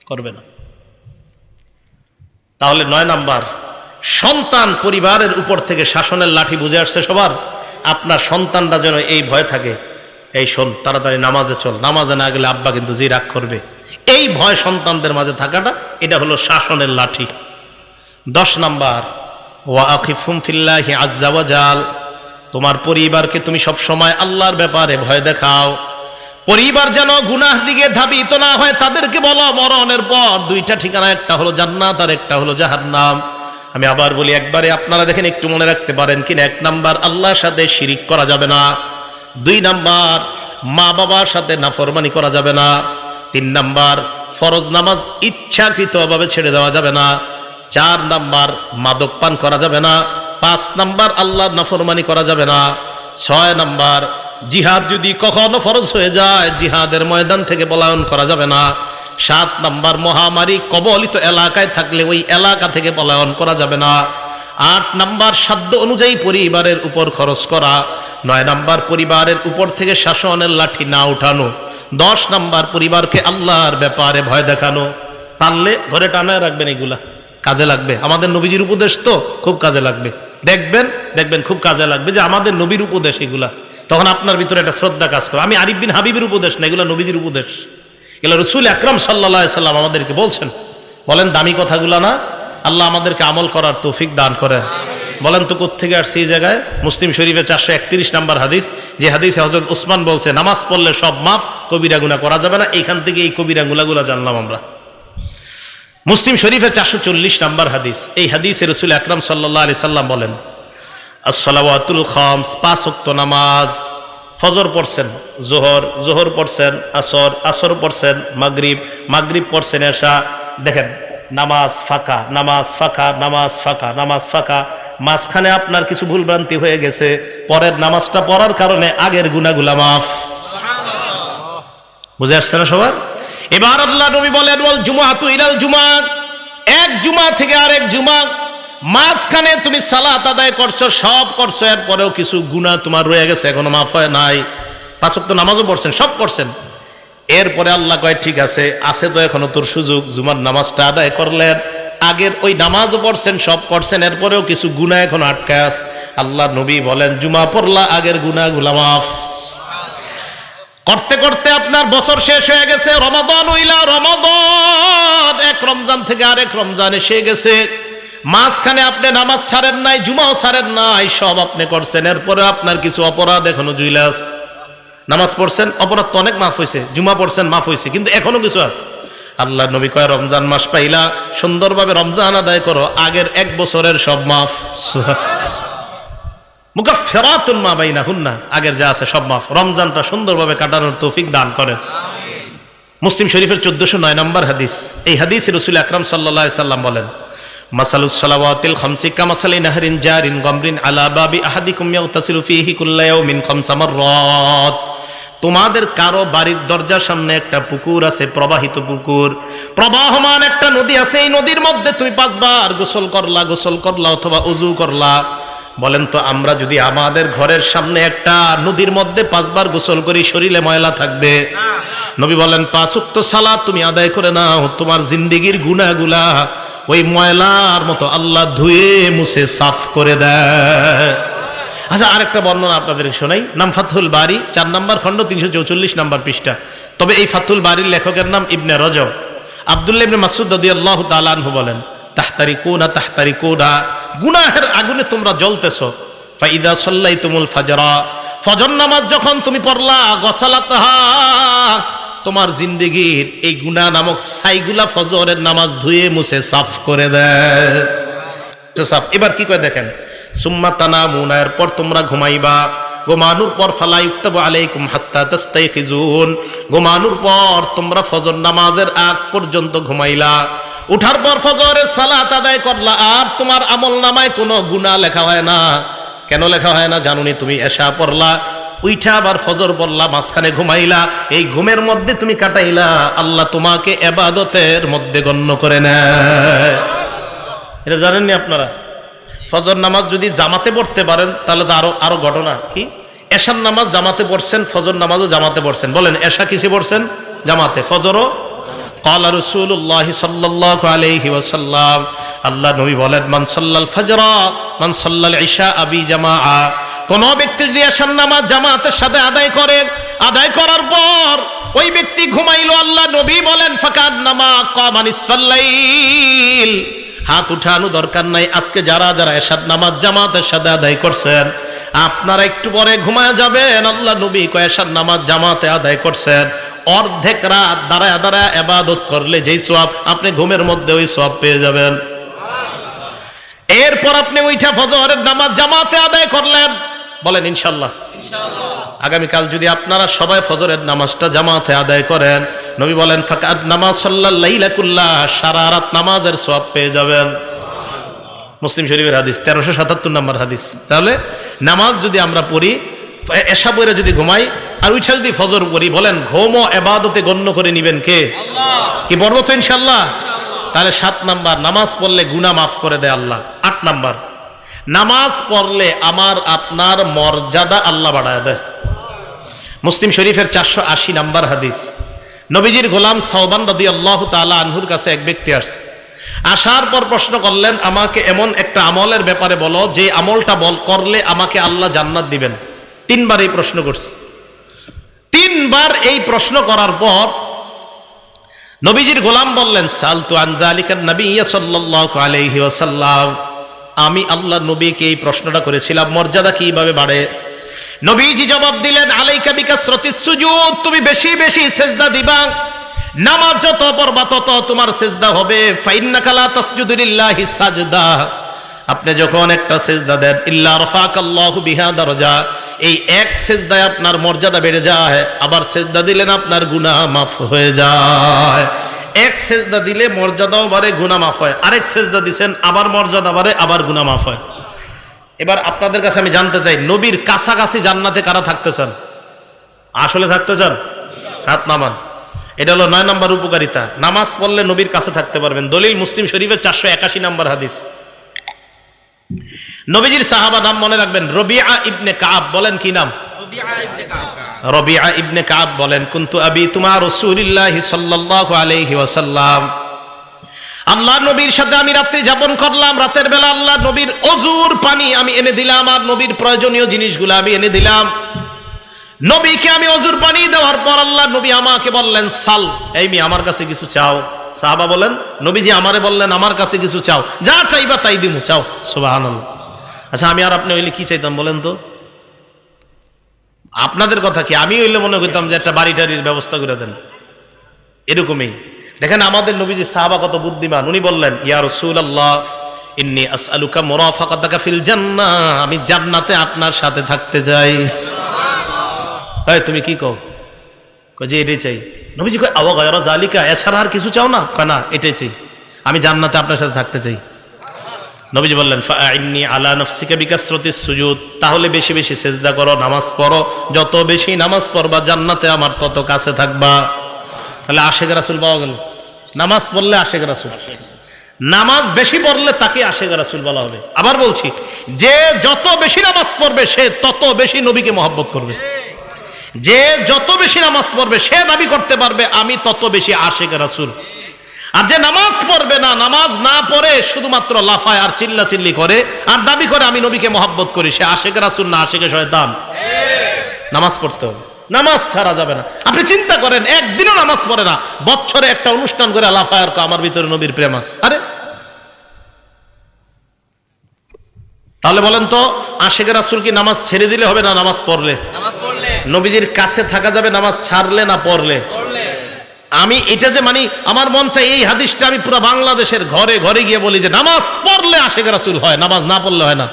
করবে না। তাহলে 9 নাম্বার, সন্তান পরিবারের উপর থেকে শাসনের লাঠি বুঝে আসছে সবার। আপনার সন্তানরা যেন এই ভয় থাকে, এই শোন তাড়াতাড়ি নামাজে চল, নামাজে না গেলে আব্বা কিন্তু জি রাগ করবে। এই ভয় সন্তানদের মাঝে থাকাটা, এটা হলো শাসনের লাঠি। 10 নাম্বার, ওয়া আখিফুম ফিল্লাহি আজ্জা ওয়া জাল, তোমার পরিবারকে তুমি সব সময় আল্লাহর ব্যাপারে ভয় দেখাও। পরিবার যেন গুনাহ দিকে ধাবিত না হয়। তাদেরকে বলো মরণের পর 2টা ঠিকানা, একটা হলো জান্নাত আর একটা হলো জাহান্নাম। আমি আবার বলি একবারে, আপনারা দেখেন একটু মনে রাখতে পারেন কিনা। 1 নাম্বার, আল্লাহর সাথে শিরিক করা যাবে না। 2 নাম্বার, মা বাবার সাথে নাফরমানি করা যাবে না। 3 নাম্বার, ফরজ নামাজ ইচ্ছাকৃতভাবে ছেড়ে দেওয়া যাবে না। 4 নাম্বার, মাদক পান করা যাবে না। 5 নাম্বার, আল্লাহর নাফরমানি করা যাবে না। 6 নাম্বার, জিহাদ যদি কখনো ফরজ হয়ে যায়, জিহাদের ময়দান থেকে পলায়ন করা যাবে না। 7 নাম্বার, মহামারী কবলিত এলাকায় থাকলে ওই এলাকা থেকে পলায়ন করা যাবে না। 8 নাম্বার, সাধ্য অনুযায়ী পরিবারের উপর খরচ করা। 9 নাম্বার, পরিবারের উপর থেকে শাসনের লাঠি না উঠানো। 10 নাম্বার, পরিবারকে আল্লাহর ব্যাপারে ভয় দেখানো। পারলে ঘরে টানায় রাখবেন, এগুলা কাজে লাগবে। আমাদের নবীজির উপদেশ তো খুব কাজে লাগবে। দেখবেন খুব কাজে লাগবে যে আমাদের নবীর উপদেশ এগুলা। তখন আপনার ভিতরে একটা শ্রদ্ধা কাজ করে। আমি আরিফ বিন হাবিবের উপদেশ না, এগুলো নবীজির উপদেশ। এগুলো রাসূল আকরাম সাল্লাল্লাহু আলাইহি সাল্লাম আমাদেরকে বলছেন। বলেন দামি কথাগুলো না? আল্লাহ আমাদেরকে আমল করার তৌফিক দান করেন। বলেন তো কোত্থেকে আসছে এই জায়গায়? মুসলিম শরীফে 431 নাম্বার হাদিস, যে হাদিসে হযরত উসমান বলছে নামাজ পড়লে সব মাফ, কবিরা গুনাহ করা যাবে না। এইখান থেকে এই কবিরা গুনাহগুলো জানলাম আমরা। মুসলিম শরীফে 440 নাম্বার হাদিস। এই হাদিসে রাসূল আকরাম সাল্লাল্লাহু আলাইহি সাল্লাম বলেন, as-salawatul khams, 5 ওয়াক্ত নামাজ। ফজর পড়ছেন, জোহর পড়ছেন, আসর পড়ছেন, মাগরিব পড়ছেন, এশা। দেখেন নামাজ ফাঁকা, নামাজ ফাঁকা। মাঝখানে আপনার কিছু ভুলভ্রান্তি হয়ে গেছে, পরের নামাজটা পড়ার কারণে আগের গুনাহগুলো মাফ। বুঝে আসছে না সবার? এবার আল্লাহ নবী বলেন, ওয়াল জুমআতু ইলাল জুমআ, এক জুমা থেকে আরেক জুমা, মাঝখানে তুমি সালাত আদায় করছো, সব করছো, এরপরেও কিছু গুনাহ তোমার রয়ে গেছে, এখনো মাফ হয় নাই। 5 ওয়াক্ত নামাজও পড়ছেন, সব করছেন। এরপরে আল্লাহ কয় ঠিক আছে তো এখনো তোর সুযোগ, জুমার নামাজটা আদায় করলেন, আগের ওই নামাজও পড়ছেন, সব করছেন, এরপরেও কিছু গুনাহ এখনো আটকায় আছে। আল্লাহ নবী বলেন জুমা পড়লা, আগের গুনাহগুলো মাফ। করতে করতে আপনার বছর শেষ হয়ে গেছে, রমাদান ইলা রমাদান, এক রমজান থেকে আরেক রমজান এসে গেছে। মাঝখানে আপনি নামাজ ছাড়েন নাই, জুমাও ছাড়েন নাই, সব আপনি করছেন, এরপরে আপনার কিছু অপরাধ এখনো জুইলাস। নামাজ পড়ছেন, অপরাধ তো অনেক মাফ হয়েছে, জুমা পড়ছেন মাফ হয়েছে, কিন্তু এখনো কিছু আছে। আল্লাহ নবী কয় রমজান মাস পাইলা, সুন্দরভাবে রমজান আদায় করো, আগের 1 বছরের সব মাফ। মুকাফফিরাতুন মা বাইনাহুন্না, আগের যা আছে সব মাফ। রমজানটা সুন্দরভাবে কাটানোর তৌফিক দান করেন। মুসলিম শরীফের 1409 নম্বর হাদিস। এই হাদিসে রাসূল আকরাম সাল্লাল্লাহু আলাইহি সাল্লাম বলেন, মাসালুস সালাওয়াতিল খামসি কামাসালি নাহরিন জারিন গামরিন আলা বাবি আহাদিকুম ইয়াগতাসিলু ফীহি কুল্লা ইয়াউমিন 5 মাররাত। তোমাদের কারো বাড়ির দরজার সামনে একটা পুকুর আছে, প্রবাহিত পুকুর, প্রবাহমান একটা নদী আছে, এই নদীর মধ্যে তুমি 5 বার গোসল করলা অথবা ওযু করলা। বলেন তো আমরা যদি আমাদের ঘরের সামনে একটা নদীর মধ্যে 5 বার গোসল করি, শরীরে ময়লা থাকবে? নবী বলেন 5 ওয়াক্ত সালাত তুমি আদায় করে নাও, তোমার জিন্দেগীর গুনাহগুলা ওই ময়লার মতো আল্লাহ ধুয়ে মুছে সাফ করে দেয়। আচ্ছা, আরেকটা বর্ণনা আপনাদের শোনাই। নাম ফাতহুল বারি, 4 নম্বর খণ্ড, 344 নম্বর পৃষ্ঠা। তবে এই ফাতহুল বারির লেখকের নাম ইবনে রজব। আব্দুল্লাহ ইবনে মাসউদ রাদিয়াল্লাহু তাআলা আনহু বলেন, তাহতারিকুনা, গুনাহের আগুনে তোমরা জ্বলতেছো। ফাইদা সাল্লাইতুমুল ফাজরা, ফজর নামাজ যখন তুমি পড়লা, গসালাতহা, তোমার জিন্দেগীর এই গুনাহ নামক ছাইগুলা ফজরের নামাজ ধুয়ে মুছে সাফ করে দেয়। সাফ। এবার কি করে দেখেন, সুম্মা তানামুনা, এরপর তোমরা ঘুমাইবা। ঘুমানোর পর ফালা ইউক্তাবু আলাইকুম হাত্তা তাস্তাইখিজুন, ঘুমানোর পর তোমরা ফজর নামাজের আগ পর্যন্ত ঘুমাইলা। উঠার পর ফজরের সালাত আদায় করলা, আর তোমার আমল নামায় কোনো গুনাহ লেখা হয় না। কেন লেখা হয় না জানুনি? তুমি এশা পড়লা, উইঠা আবার ফজর পড়লা, মাঝখানে ঘুমাইলা, এই ঘুমের মধ্যে তুমি কাটাইলা, আল্লাহ তোমাকে ইবাদতের মধ্যে গণ্য করে নেয়। এটা জানেননি আপনারা? ফজর নামাজ যদি জামাতে পড়তে পারেন তাহলে তো আরো ঘটনা কি, এশার নামাজ জামাতে পড়ছেন, ফজর নামাজও জামাতে পড়ছেন। বলেন এশা কিসে পড়ছেন? জামাতে। ফজরও ক্বালা রাসূলুল্লাহ সাল্লাল্লাহু আলাইহি ওয়াসাল্লাম, আল্লাহ নবী বলেন, মান সাল্লাল ফাজরা মান সাল্লাল ইশা আবি জামাআ, কোন ব্যক্তি যদি এশার নামাজ জামাতের সাথে আদায় করে, আদায় করার পর ওই ব্যক্তি ঘুমাইলো, আল্লাহ নবী বলেন ফাকান্নামা কামা নিসফাল লাইল। হাত উঠানো দরকার নাই। আজকে যারা যারা এশার নামাজ জামাতের সাথে আদায় করছেন, আপনারা একটু পরে ঘুমায় যাবেন, আল্লাহ নবী কয় এশার নামাজ জামাতে আদায় করছেন, অর্ধেক রাত দাঁড়ায় দাঁড়ায় ইবাদত করলে যেই সওয়াব, আপনি ঘুমের মধ্যে ওই সওয়াব পেয়ে যাবেন। এরপর আপনি উঠা ফজরের নামাজ জামাতে আদায় করলেন, বলেন ইনশাআল্লাহ। আগামীকাল যদি আপনারা সবাই ফজরের নামাজটা জামাতে আদায় করেন, নবী বলেন ফাকাদ নামাজ সাল্লাল লাইলা কুল্লাহ, সারা রাত নামাজের সওয়াব পেয়ে যাবেন। মুসলিম শরীফের হাদিস, 1377 নম্বর হাদিস। তাহলে নামাজ যদি আমরা পড়ি, এশা পড়ে যদি ঘুমাই আর উঠা যদি ফজর পড়ি, বলেন ঘুমও ইবাদতে গণ্য করে নিবেন কে? আল্লাহ। কি পড়বো তো ইনশাআল্লাহ? তাহলে 7 নাম্বার, নামাজ পড়লে গুনাহ মাফ করে দেয় আল্লাহ। 8 নাম্বার, নামাজ পড়লে আমার আপনার মর্যাদা আল্লাহ বাড়ায় দেয়। মুসলিম শরীফের 480 নাম্বার হাদিস। নবীজির গোলাম সাওবান রাদিয়াল্লাহু তাআলা আনহুর কাছে এক ব্যক্তি আসছে। আসার পর প্রশ্ন করলেন, আমাকে এমন একটা আমলের ব্যাপারে বলো যে আমলটা করলে আমাকে আল্লাহ জান্নাত দিবেন। 3 বার এই প্রশ্ন করছে। 3 বার এই প্রশ্ন করার পর নবীজির গোলাম বললেন, সালতু আন যালিকা নবী সাল্লাল্লাহু আলাইহি ওয়াসাল্লাম, আমি আল্লাহ নবীকে এই প্রশ্নটা করেছিলাম, মর্যাদা কিভাবে বাড়ে। নবীজি জবাব দিলেন, আলাইকা বিকাসরাতিস সুজুদ, তুমি বেশি বেশি সিজদা দিবা, নামাজ যত পড়বা তত তোমার সিজদা হবে। ফাইন্নাকা লা তাসজুদু লিল্লাহি সাজদা, আপনি যখন একটা সিজদা দেন, ইল্লা রাফাকাল্লাহু বিহা দারাজা, এই এক সিজদায় আপনার মর্যাদা বেড়ে যায়। আবার সিজদা দিলেন আপনার গুনাহ মাফ হয়ে যায়। এক সিজদা দিলে মর্যাদাও বাড়ে, গুনাহ মাফ হয়। আরেক সিজদা দিবেন, আবার মর্যাদা বাড়ে, আবার গুনাহ মাফ হয়। এবার আপনাদের কাছে আমি জানতে চাই, নবীর কাছাকাছি জান্নাতে কারা থাকতে চান? আসলে থাকতে চান? হাত নামান। এটা হলো 9 নম্বর উপকারিতা। নামাজ পড়লে নবীর কাছে থাকতে পারবেন। দলিল মুসলিম শরীফের 481 নম্বর হাদিস। নবীজির সাহাবা নাম মনে রাখবেন, রবিআ ইবনে কাব। বলেন কি নাম? রবিআ ইবনে কাব বলেন, কুনতু আবিতু মা রাসূলিল্লাহি সাল্লাল্লাহু আলাইহি ওয়াসাল্লাম, আল্লাহ নবীর সাথে আমি রাত্রি যাপন করলাম। রাতের বেলা আল্লাহ নবীর ওযুর পানি আমি এনে দিলাম, আর নবীর প্রয়োজনীয় জিনিসগুলো আমি এনে দিলাম। নবীকে আমি ওযুর পানি দেওয়ার পর আল্লাহ নবী আমাকে বললেন, সাল, এই মি আমার কাছে কিছু চাও। সাহাবা বলেন, নবীজি আমারে বললেন আমার কাছে কিছু চাও, যা চাইবা তাই দিমু, চাও। সুবহানাল্লাহ। আচ্ছা, আমি আর আপনি হইলে কি চাইতাম বলেন তো? আপনাদের কথা কি? আমি হইলে মনে করতাম যে একটা বাড়ি টাড়ির ব্যবস্থা করে দেন, এরকমই। দেখেন আমাদের নবীজি সাহাবা কত বুদ্ধিমান। উনি বললেন, ইয়া রাসূলুল্লাহ ইন্নী আসআলুকা মুরাফাকাতাকা ফিল জান্নাহ, আমি জান্নাতে আপনার সাথে থাকতে চাই। সুবহানাল্লাহ। এই তুমি কি কও? কয় যে এটাই চাই। নবীজি কয় আওয়া গায়রা যালিকা, এছাড়া আর কিছু চাও না? কয় না, এটাই চাই, আমি জান্নাতে আপনার সাথে থাকতে চাই। নবীজি বললেন, ফাআইন্নী আলা নাফসিকা বিকাসরাতিস সুজুদ, তাহলে বেশি বেশি সিজদা করো, নামাজ পড়ো। যত বেশি নামাজ পড়বা জান্নাতে আমার তত কাছে থাকবা। তাহলে আশেক রাসূল পাওয়া গেল। নামাজ পড়লে আশেক রাসূল, নামাজ বেশি পড়লে তাকে আশেক রাসূল বলা হবে। আবার বলছি, যে যত বেশি নামাজ পড়বে সে তত বেশি নবীকে মহব্বত করবে। যে যত বেশি নামাজ পড়বে সে দাবি করতে পারবে আমি তত বেশি আশেক রাসূল। আর যে নামাজ পড়বে না, নামাজ না পড়ে শুধুমাত্র লাফায় আর চিল্লা চিল্লি করে আর দাবি করে আমি নবীকে মহব্বত করি, সে আশেক রাসূল না আশেকে শয়তান। নামাজ পড়তে হবে, নামাজ ছাড়া যাবে না। আপনি চিন্তা করেন, একদিনও নামাজ পড়ে না, বছরে একটা অনুষ্ঠান করে লাফায় আর আমার ভিতরে নবীর প্রেম আছে। আরে তাহলে বলেন তো, আশেকে রাসূল কি নামাজ ছেড়ে দিলে হবে না নামাজ পড়লে? নবীজির কাছে থাকা যাবে নামাজ ছাড়লে না পড়লে? আমি এটা যে মানি, আমার মন চাই এই হাদিসটা আমি পুরো বাংলাদেশের ঘরে ঘরে গিয়ে বলি যে নামাজ পড়লে আশেক রাসূল হয়, নামাজ না পড়লে হয় না।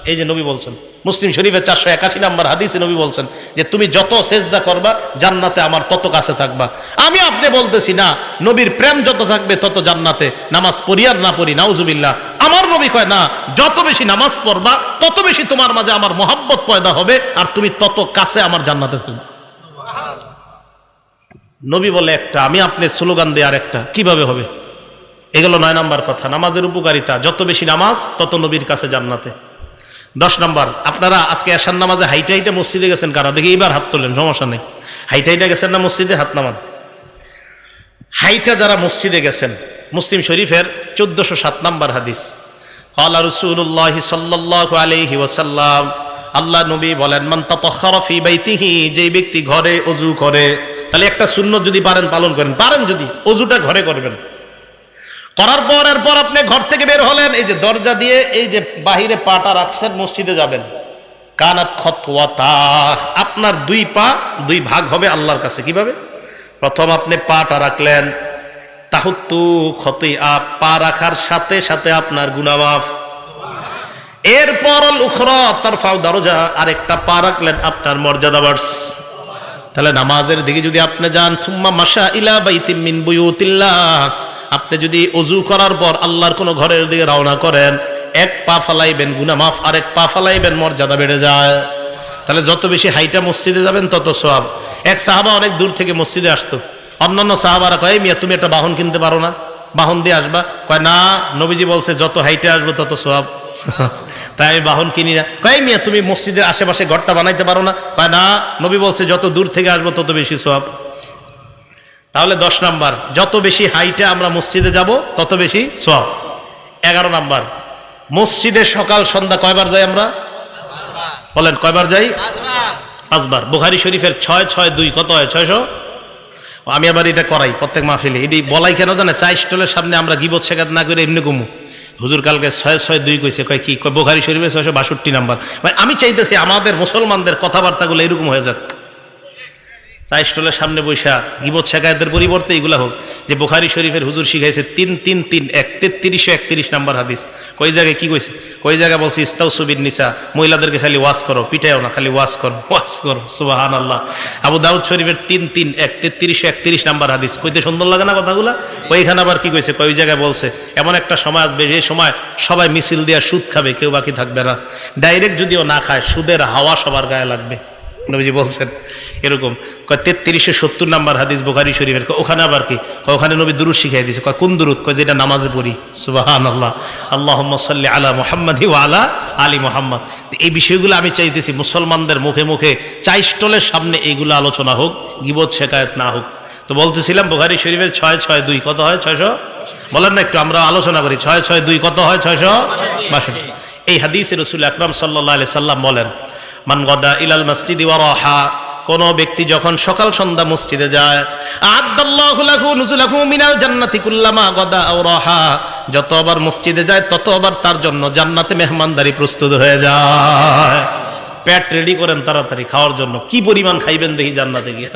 এই যে নবী বলছেন, মুসলিম শরীফের 481 নম্বর হাদিসে নবী বলছেন যে তুমি যত সিজদা করবা জান্নাতে আমার তত কাছে থাকবা। আমি আপনি বলতেছি না, নবীর প্রেম যত থাকবে তত জান্নাতে। নামাজ পড়ি আর না পড়ি, নাউজুবিল্লাহ, আমার নবী কয় না, যত বেশি নামাজ পড়বা তত বেশি তোমার মাঝে আমার মহব্বত পয়দা হবে, আর তুমি তত কাছে আমার জান্নাতে থাকবে। নবী বলে একটা, আমি আপনি স্লোগান দিয়ে আর একটা, কিভাবে হবে? এগুলো 9 নম্বর কথা, নামাজের উপকারিতা। যত বেশি নামাজ তত নবীর কাছে জান্নাতে। 10 নম্বর, আপনারা আজকে এশার নামাজে হাইটা হাইটা মসজিদে গেছেন কারা? দেখি এইবার হাত তোলেন, সমস্যা নেই। হাইটা হাইটা গেছেন না মসজিদে? হাত নামান। হাইটা যারা মসজিদে গেছেন, মুসলিম শরীফের 1407 নম্বর হাদিস, ক্বালা রাসূলুল্লাহ সাল্লাল্লাহু আলাইহি ওয়াসাল্লাম, আল্লাহ নবী বলেন, মান তাতাহহারা ফি বাইতিহি, যে ব্যক্তি ঘরে ওযু করে, তাহলে একটা সুন্নত যদি পারেন পালন করেন, পারেন যদি ওযুটা ঘরে করবেন, করার পর এরপর আপনি ঘর থেকে বের হলেন, এই যে দরজা দিয়ে এই যে বাহিরে পাটা রাখছেন, মসজিদে যাবেন, কানাত খতওয়াতা, আপনার 2 পা 2 ভাগ হবে আল্লাহর কাছে। কিভাবে? প্রথম আপনি পাটা রাখলেন, তাহুত্তু খতিয়া, পা রাখার সাথে সাথে আপনার গুনাহ মাফ। এরপর আল উখরা তারফাউ দারজা, আরেকটা পা রাখলেন, আপনার মর্যাদা বাড়ছে। তাহলে নামাজের দিকে যদি আপনি যান, সুম্মা মাশা ইলা বাইতিম মিন বুয়ুতিল্লাহ, আপনি যদি ওযু করার পর আল্লাহর কোন ঘরের দিকে রওনা করেন, 1 পা ফালাইবেন গুনাহ মাফ, আর 1 পা ফালাইবেন মর্যাদা বেড়ে যায়। তাহলে যত বেশি হাইটা মসজিদে যাবেন তত সওয়াব। এক সাহাবা অনেক দূর থেকে মসজিদে আসতো, অন্যান্য সাহাবারা কয়, মিয়া তুমি একটা বাহন কিনতে পারো না, বাহন দিয়ে আসবা? কয় না, নবীজি বলছে যত হাইটে আসবো তত সওয়াব, তাই আমি বাহন কিনি না। কয় মিয়া তুমি মসজিদের আশেপাশে ঘরটা বানাইতে পারো না? কয় না, নবী বলছে যত দূর থেকে আসবো তত বেশি সওয়াব। তাহলে 10 নাম্বার, যত বেশি হাইটে আমরা মসজিদে যাব তত বেশি সওয়াব। 11 নাম্বার, মসজিদে সকাল সন্ধ্যা কয়বার যাই আমরা? বলেন কয়বার যাই? 5 বার। বুখারী শরীফের 662 কত হয়? 600। আমি আবার এটা করাই প্রত্যেক মাহফিলে, এটি বলাই কেন জানে? চা স্টলের সামনে আমরা গীবত শেখাত না করে এমনি ঘুমু। হুজুর কালকে 662 কইছে, কয় কি? কয় বুখারী শরীফের 662 নাম্বার। মানে আমি চাইতেছি আমাদের মুসলমানদের কথাবার্তাগুলো এরকম হয়ে যাক, চা স্টলের সামনে বৈশা গীবত শেখায়তের পরিবর্তে এগুলা হোক, যে বুখারী শরীফের হুজুর শিখাইছে 3-3-3-1 3331 নাম্বার হাদিস। কই জায়গায় কি কইছে? কই জায়গা বলছে ইস্তাউসু বিন নিসা, মহিলাদেরকে খালি ওয়াজ করো, পিটাইও না, খালি ওয়াজ করো, ওয়াজ করো। সুবহানাল্লাহ। আবু দাউদ শরীফের 3-3-1 3331 নাম্বার হাদিস। কইতে সুন্দর লাগে না কথাগুলা? ওইখানে আবার কি কইছে? কই জায়গায় বলছে এমন একটা সময় আসবে, যে সময় সবাই মিছিল দিয়া সুদ খাবে, কেউ বাকি থাকবে না। ডাইরেক্ট যদিও না খায়, সুদের হাওয়া সবার গায়ে লাগবে, নবীজি বলছেন এরকম। 3370 নাম্বার হাদিস বুখারী শরীফের। ওখানে আবার কি? ওখানে নবী দুরূদ শিখাই দিয়েছে। কোন দুরূদ? কয় যেটা নামাজে পড়ি। সুবহানাল্লাহ। আল্লাহুম্মা সাল্লি আলা মুহাম্মাদি ওয়া আলা আলি মুহাম্মাদ। এই বিষয়গুলো আমি চাইতেছি মুসলমানদের মুখে মুখে চা স্টলের সামনে এইগুলো আলোচনা হোক, গীবত শেখায়ত না হোক। তো বলতেছিলাম বুখারী শরীফের 662 কত হয়? 600। বলেন না একটু, আমরা আলোচনা করি। 662 কত হয়? 662। এই হাদিসে রাসূল আকরাম সাল্লাল্লাহু আলাইহি সাল্লাম বলেন, মান গাদা ইলাল মসজিদি ওয়া রাহা, কোন ব্যক্তি যখন সকাল সন্ধ্যা মসজিদে যায়, আ'আদাল্লাহু লাহু নুজুলাহু মিনাল জান্নাতি কুল্লামা গাদা আও রাহা, যতবার মসজিদে যায় ততবার তার জন্য জান্নাতে মেহমানদারি প্রস্তুত হয়ে যায়। পেট রেডি করেন তাড়াতাড়ি খাওয়ার জন্য। কি পরিমাণ খাইবেন দেখি জান্নাতে গিয়ে।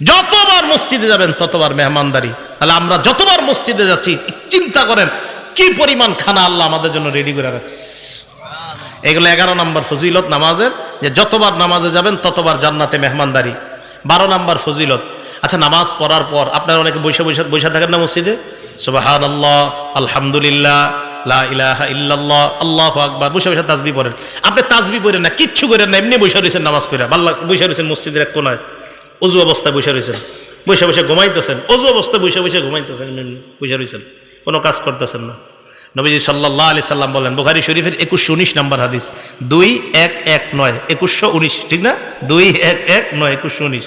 যতবার মসজিদে যাবেন ততবার মেহমানদারি। তাহলে আমরা যতবার মসজিদে যাচ্ছি চিন্তা করেন কি পরিমাণ খানা আল্লাহ আমাদের জন্য রেডি করে রাখছে। এগুলো 11 নম্বর ফজিলত নামাজের, যে যতবার নামাজে যাবেন ততবার জান্নাতে মেহমানদারি। 12 নম্বর ফজিলত। আচ্ছা, নামাজ পড়ার পর আপনারা অনেকে বসে থাকেন না মসজিদে? সুবহানাল্লাহ, আলহামদুলিল্লাহ, লা ইলাহা ইল্লাল্লাহ, আল্লাহু আকবার, বসে বসে তাসবিহ পড়েন। আপনি তাসবিহ পড়েন না, কিচ্ছু করেন না, এমনি বসে রয়েছেন নামাজ পড়ে। আল্লাহ বসে রয়েছেন মসজিদের এক কোনায়, ওযু অবস্থায় বসে রয়েছেন, বসে বসে ঘুমাইতেছেন, ওযু অবস্থায় বসে বসে ঘুমাইতেছেন, বসে রয়েছেন, কোনো কাজ করতেছেন না। নবীজি সাল্লাল্লাহু আলাইহি সাল্লাম বলেন, বুখারী শরীফের 2119 নাম্বার হাদিস, 2119, 2119, ঠিক না? 2119, 2119।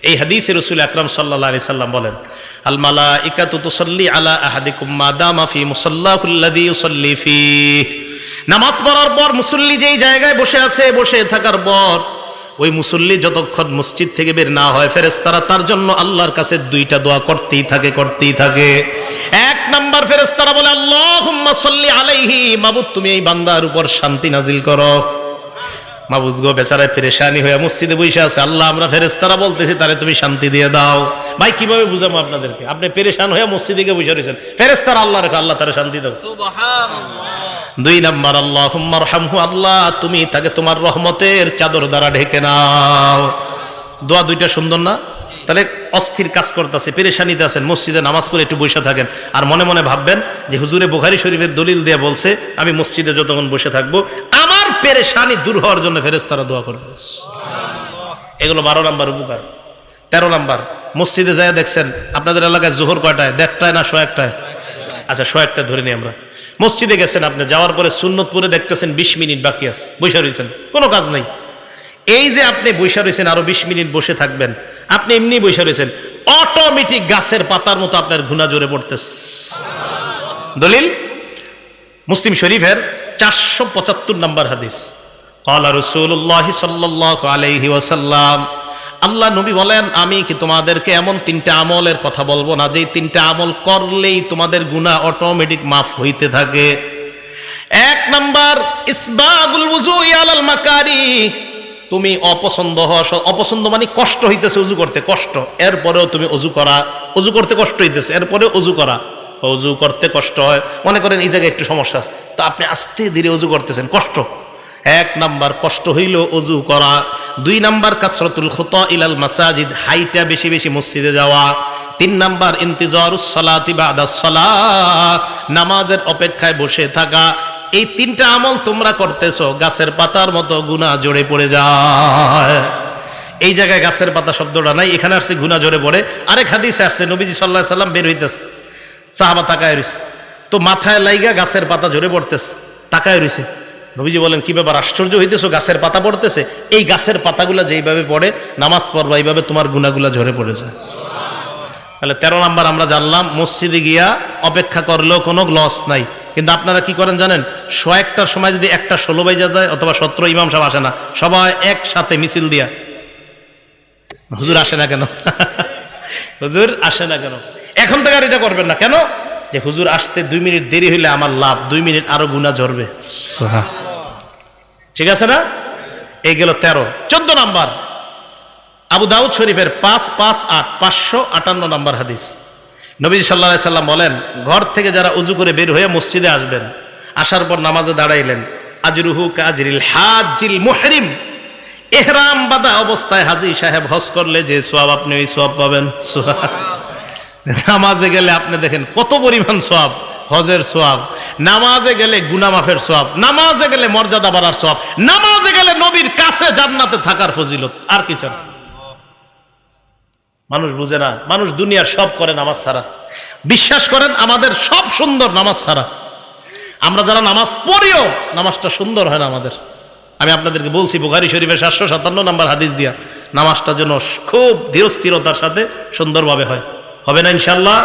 এই হাদিসে রাসূল আকরাম সাল্লাল্লাহু আলাইহি সাল্লাম বলেন, আল মালাইকাতু তুসাল্লি আলা আহাদিকুম মা দামা ফি মুসাল্লাহু আল্লাযী ইউসাল্লি ফীহি। নামাজ পড়ার পর মুসল্লি যেই জায়গায় বসে আছে, বসে থাকার পর ওই মুসল্লি যতক্ষণ মসজিদ থেকে বের না হয়, ফেরেশতারা তার জন্য আল্লাহর কাছে 2টা দোয়া করতেই থাকে। 1 নাম্বার ফেরেশতারা বলে, আল্লাহুম্মা সাল্লি আলাইহি, মাবুদ তুমি এই বান্দার উপর শান্তি নাজিল করো। মাবুদ গো, বেচারা পেরেশানি হয়ে মসজিদে বসে আছে, আল্লাহ আমরা ফেরেশতারা বলতেছি তারে তুমি শান্তি দিয়ে দাও। ভাই কিভাবে বুঝাবো আপনাদেরকে? আপনি পেরেশান হয়ে মসজিদে গিয়ে বসে রয়েছেন, ফেরেশতারা আল্লাহ রেখে, আল্লাহ তারে শান্তি দাও। সুবহানাল্লাহ। 2 নাম্বার, আল্লাহুম্মা আরহামহু, আল্লাহ তুমি তাকে তোমার রহমতের চাদর দ্বারা ঢেকে নাও। দোয়া 2টা সুন্দর না? তাহলে অস্থির কাজ করতেছে, পেরেশানিতে আছেন, মসজিদে নামাজ পড়ে একটু বসে থাকেন আর মনে মনে ভাববেন যে হুজুরে বুখারী শরীফের দলিল দিয়ে বলছে আমি মসজিদে যতক্ষণ বসে থাকবো আমার পেরেশানি দূর হওয়ার জন্য ফেরেশতারা দোয়া করবে। এগুলো 12 নম্বর উপকার। 13 নম্বর, মসজিদে যায় দেখছেন আপনাদের এলাকায় জোহর কয়টায়, 1:30 না 1:01? আচ্ছা 1:01 ধরে নিই আমরা। মসজিদে গেছেন, আপনি যাওয়ার পরে সুন্নত পড়ে দেখতেছেন 20 মিনিট বাকি আছে, বসে রয়েছেন, কোনো কাজ নাই। এই যে আপনি বসে রয়েছেন আরো 20 মিনিট বসে থাকবেন, আপনি এমনি বসে রয়েছেন, অটোমেটিক গাছের পাতার মতো আপনার গুনাহ জোরে পড়তেছে। দলিল মুসলিম শরীফের 475 নম্বর হাদিস। ক্বালা রাসূলুল্লাহ সাল্লাল্লাহু আলাইহি ওয়াসাল্লাম, আল্লাহ নবী বলেন আমি কি তোমাদেরকে এমন 3টা আমলের কথা বলবো না যে 3টা আমল করলেই তোমাদের গুনাহ অটোমেটিক মাফ হইতে থাকে। 1 নাম্বার, ইসবাগুল ওযুই আলাল মাকারি। তুমি অপছন্দ মানে কষ্ট হইতেছে ওযু করতে, কষ্ট, এরপরেও তুমি ওযু করা, ওযু করতে কষ্ট হইতেছে এরপরেও ওযু করা। ওযু করতে কষ্ট হয়, মনে করেন এই জায়গায় একটু সমস্যা আছে, তো আপনি আস্তে ধীরে ওযু করতেছেন, কষ্ট। 1 নাম্বার কষ্ট হইল ওযু করা। 2 নাম্বার কাসরাতুল খুতা ইলাল মাসাজিদ, হাইটা বেশি বেশি মসজিদে যাওয়া। 3 নাম্বার ইন্তিজারুস সালাতি বাদাস সালাহ, নামাজের অপেক্ষায় বসে থাকা। এই 3টা আমল তোমরা করতেছো, গাছের পাতার মতো গুনাহ জড়ে পড়ে যায়। এই জায়গায় গাছের পাতা শব্দটা নাই, এখানে আসছে গুনাহ জড়ে পড়ে। আরেক হাদিসে আসছে নবীজি সাল্লাল্লাহু আলাইহি সাল্লাম বের হইতেছে, সাহাবা তাকায় রইছে, তো মাথায় লাইগা গাছের পাতা ঝরে পড়তেছে, তাকায় রইছে। নবীজি বলেন কি ব্যাপার, আশ্চর্য হইতেছো, গাছের পাতা পড়তেছে? এই গাছের পাতাগুলা যেইভাবে পড়ে নামাজ পড়বা এইভাবে তোমার গুনাহগুলা ঝরে পড়েছে। তাহলে 13 নাম্বার আমরা জানলাম, মসজিদে গিয়া অপেক্ষা করলেও কোনো লস নাই। কিন্তু আপনারা কি করেন জানেন, 1:01টার সময় যদি 1:16 বাজে যায় অথবা 17 ইমাম সাহেব আসে না, সবাই একসাথে মিছিল দিয়া হুজুর আসে না কেন হুজুর আসে না কেন, এখন থেকে আর এটা করবেন না। কেন? যে হুজুর আসতে 2 মিনিট দেরি হইলে আমার লাভ, 2 মিনিট আরো গুনাহ ঝরবে। ঠিক আছে না? এই গেল 13। 14 নাম্বার, আবু দাউদ শরীফের 558 নম্বর হাদিস। নবী সাল্লাল্লাহু আলাইহি সাল্লাম বলেন, ঘর থেকে যারা উযু করে বের হয়ে মসজিদে আসবেন, আসার পর নামাজে দাঁড়াইলেন, আজরুহু কাজরিল হাজিল মুহরিম, ইহরাম বাঁধা অবস্থায় হাজী সাহেব হজ করলে যে সওয়াব আপনি ওই সওয়াব পাবেন। নামাজে গেলে আপনি দেখেন কত পরিমাণ সওয়াব, হজের সওয়াব, নামাজে গেলে গুনাহ মাফের সওয়াব, নামাজে গেলে মর্যাদা বাড়ার সওয়াব, নামাজে গেলে নবীর কাছে জান্নাতে থাকার ফজিলত, আর কিছু না। মানুষ বুঝে না, মানুষ দুনিয়ার সব করে নামাজ ছাড়া। বিশ্বাস করেন আমাদের সব সুন্দর নামাজ ছাড়া। আমরা যারা নামাজ পড়িও নামাজটা সুন্দর হয় না আমাদের। আমি আপনাদেরকে বলছি বুখারী শরীফের 757 নম্বর হাদিস দিয়া, নামাজটা যেন খুব ধীর স্থিরতার সাথে সুন্দরভাবে হয়। হবে না ইনশাআল্লাহ?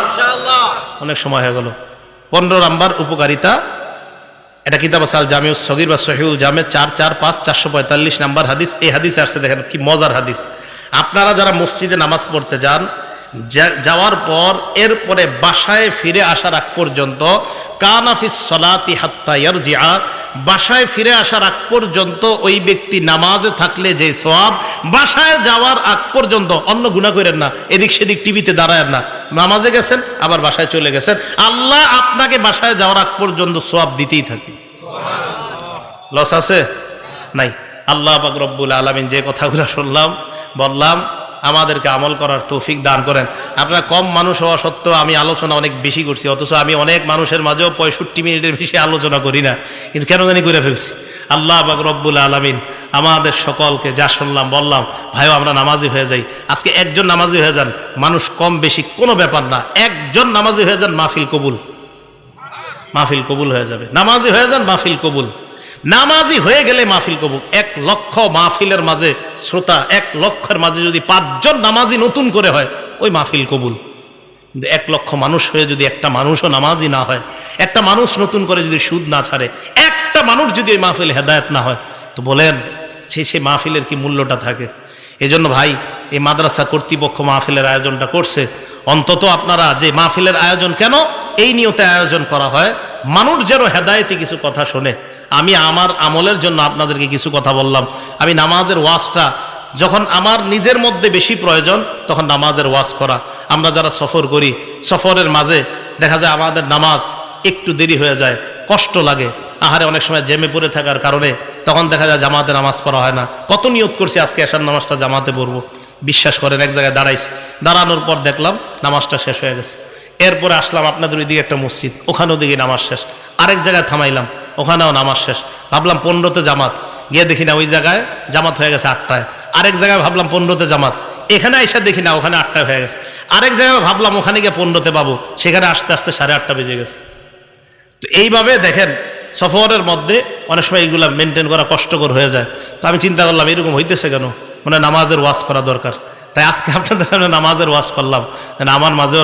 অনেক সময় হয়ে গেল। 15 নাম্বার উপকারিতা, এটা কিতাব আছে আল জামিউস সগীর বা সহিহুল জামে 445 নাম্বার হাদিস। এই হাদিসে আসছে, দেখেন কি মজার হাদিস। আপনারা যারা মসজিদে নামাজ পড়তে যান, যাওয়ার পর এরপরে বাসায় ফিরে আসার আগ পর্যন্ত, কানাফিস সালাতি হাত্তা ইয়ারজিআ, বাসায় ফিরে আসার আগ পর্যন্ত ওই ব্যক্তি নামাজে থাকলে যে সওয়াব, বাসায় যাওয়ার আগ পর্যন্ত অন্য গুনাহ করেন না, এদিক সেদিক টিভিতে দাঁড়ায়েন না, নামাজে গেছেন আবার বাসায় চলে গেছেন, আল্লাহ আপনাকে বাসায় যাওয়ার আগ পর্যন্ত সওয়াব দিতেই থাকে। লস আছে? নাই। আল্লাহ পাক রব্বুল আলামিন যে কথাগুলো শুনলাম বললাম, আমাদেরকে আমল করার তৌফিক দান করেন। আপনারা কম মানুষ হওয়া সত্ত্বেও আমি আলোচনা অনেক বেশি করছি, অথচ আমি অনেক মানুষের মাঝেও 65 মিনিটের বেশি আলোচনা করি না, কিন্তু কেন জানি করে ফেলছি। আল্লাহ পাক রব্বুল আলামিন আমাদের সকলকে যা শুনলাম বললাম, ভাইও আমরা নামাজি হয়ে যাই। আজকে একজন নামাজি হয়ে যান, মানুষ কম বেশি কোনো ব্যাপার না, একজন নামাজি হয়ে যান, মাহফিল কবুল, মাহফিল কবুল হয়ে যাবে। নামাজি হয়ে যান, মাহফিল কবুল। নামাজি হয়ে গেলে মাহফিল কবুল। 1 লক্ষ মাহফিলের মাঝে শ্রোতা, 1 লক্ষের মাঝে যদি 5 জন নামাজি নতুন করে হয়, ওই মাহফিল কবুল। কিন্তু 1 লক্ষ মানুষ হয়ে যদি একটা মানুষও নামাজি না হয়, একটা মানুষ নতুন করে যদি সুদ না ছাড়ে, একটা মানুষ যদি ওই মাহফিল হেদায়েত না হয়, তো বলেন সে মাহফিলের কি মূল্যটা থাকে? এজন্য ভাই, এই মাদ্রাসা কর্তৃপক্ষ মাহফিলের আয়োজনটা করছে, অন্তত আপনারা যে মাহফিলের আয়োজন কেন এই নিয়তে আয়োজন করা হয়, মানুষ যেন হেদায়েতি কিছু কথা শোনে। আমি আমার আমলের জন্য আপনাদেরকে কিছু কথা বললাম। আমি নামাজের ওয়াজটা যখন আমার নিজের মধ্যে বেশি প্রয়োজন, তখন নামাজের ওয়াজ করা। আমরা যারা সফর করি, সফরের মাঝে দেখা যায় আমাদের নামাজ একটু দেরি হয়ে যায়, কষ্ট লাগে, আহারে অনেক সময় জ্যামে পড়ে থাকার কারণে তখন দেখা যায় জামাতে নামাজ পড়া হয় না। কত নিয়ত করছি আজকে এশার নামাজটা জামাতে পড়বো, বিশ্বাস করেন এক জায়গায় দাঁড়াইছি, দাঁড়ানোর পর দেখলাম নামাজটা শেষ হয়ে গেছে। এরপরে আসলাম আপনাদের ওইদিকে একটা মসজিদ, ওখানেও দিকে নামাজ শেষ। আরেক জায়গায় থামাইলাম, ওখানেও নামাজ শেষ। ভাবলাম 15তে জামাত, গিয়ে দেখি না ওই জায়গায় জামাত হয়ে গেছে 8টায়। আরেক জায়গায় ভাবলাম 15তে জামাত, এখানে এসে দেখি না ওখানে 8টায় হয়ে গেছে। আরেক জায়গায় ভাবলাম ওখানে গিয়ে 15তে পাবো, সেখানে আসতে আসতে 8:30 বেজে গেছে। তো এইভাবে দেখেন সফরের মধ্যে অনেক সময় এইগুলা মেনটেন করা কষ্টকর হয়ে যায়। তো আমি চিন্তা করলাম এরকম হইতেছে কেন, মানে নামাজের ওয়াজ করা দরকার। তাই আজকে আপনাদের সামনে নামাজের ওয়াজ করলাম, আমার মাঝেও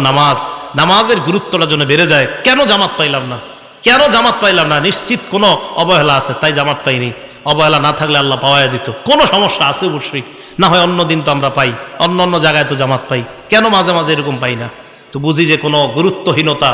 নামাজের গুরুত্বটা যেন বেড়ে যায়। কেন জামাত পাইলাম না, কেন জামাত পাইলাম না? নিশ্চিত কোনো অবহেলা আছে, তাই জামাত পাইনি। অবহেলা না থাকলে আল্লাহ পাওয়াই দিত। কোনো সমস্যা আছে অবশ্যই, না হয় অন্য দিন তো আমরা পাই, অন্য অন্য জায়গায় তো জামাত পাই, কেন মাঝে মাঝে এরকম পাই না? তো বুঝি যে কোনো গুরুত্বহীনতা,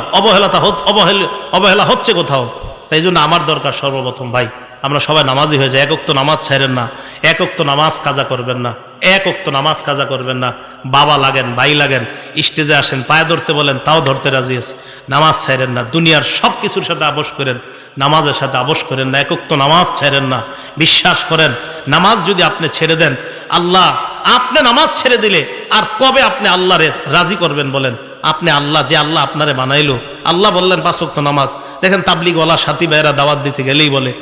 অবহেলা হচ্ছে কোথাও। তাই জন্য আমার দরকার সর্বপ্রথম ভাই আমরা সবাই নামাজি হয়ে যাই। এক ওয়াক্ত নামাজ ছাড়েন না, এক ওয়াক্ত নামাজ কাজা করবেন না, এক ওয়াক্ত নামাজ কাজা করবেন না। বাবা লাগেন, ভাই লাগেন, স্টেজে আসেন, পায়ে ধরতে বলেন তাও ধরতে রাজি আছে। নামাজ ছাড়েন না, দুনিয়ার সব কিছুর সাথে আপোষ করেন, নামাজের সাথে আপোষ করেন না। এক ওয়াক্ত নামাজ ছাড়েন না। বিশ্বাস করেন নামাজ যদি আপনি ছেড়ে দেন, আল্লাহ আপনি নামাজ ছেড়ে দিলে আর কবে আপনি আল্লাহরে রাজি করবেন বলেন? আপনি আল্লাহ, যে আল্লাহ আপনারে বানাইলো, আল্লাহ বললেন 5 ওয়াক্ত নামাজ। দেখেন তাবলিগওয়ালা সাথী ভাইয়েরা দাওয়াত দিতে গেলেই বলে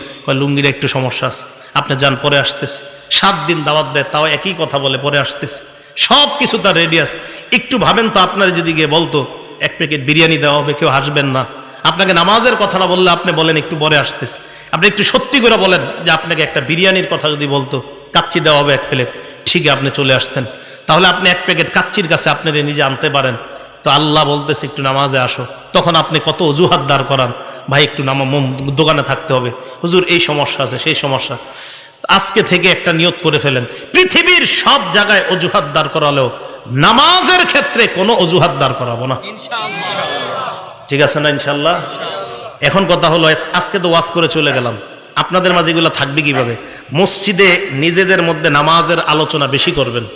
লুঙ্গির একটু সমস্যা আছে, আপনি যান পরে আসতেছে। 7 দিন দাওয়াত দেয়, তাও একই কথা বলে পরে আসতেছে। সব কিছু তার রেডি আছে। একটু ভাবেন তো, আপনার যদি গিয়ে বলতো 1 প্যাকেট বিরিয়ানি দেওয়া হবে, কেউ হাসবেন না? আপনাকে নামাজের কথা না বললে আপনি বলেন একটু পরে আসতেছে। আপনি একটু সত্যি করে বলেন যে আপনাকে একটা বিরিয়ানির কথা যদি বলতো, কাচ্চি দেওয়া হবে 1 প্লেট, ঠিক আপনি চলে আসতেন। তাহলে আপনি 1 প্যাকেট কাচ্চির কাছে আপনার নিজে আনতে পারেন। তো আল্লাহ বলতেছে একটু নামাজে আসো, তখন আপনি কত অজুহাত দাঁড় করান, ভাই একটু দোকানে থাকতে হবে, হুজুর এই সমস্যা আছে, সেই সমস্যা। আজকে থেকে একটা নিয়ত করে ফেলেন, পৃথিবীর সব জায়গায় অজুহাত দাঁড় করালেও নামাজের ক্ষেত্রে কোনো অজুহাত দাঁড় করাবো না। ঠিক আছে না ইনশাল্লাহ? এখন কথা হলো, আজকে তো ওয়াজ করে চলে গেলাম, আপনাদের মাঝে এগুলো থাকবে কিভাবে? মসজিদে নিজেদের মধ্যে নামাজের আলোচনা বেশি করবেন।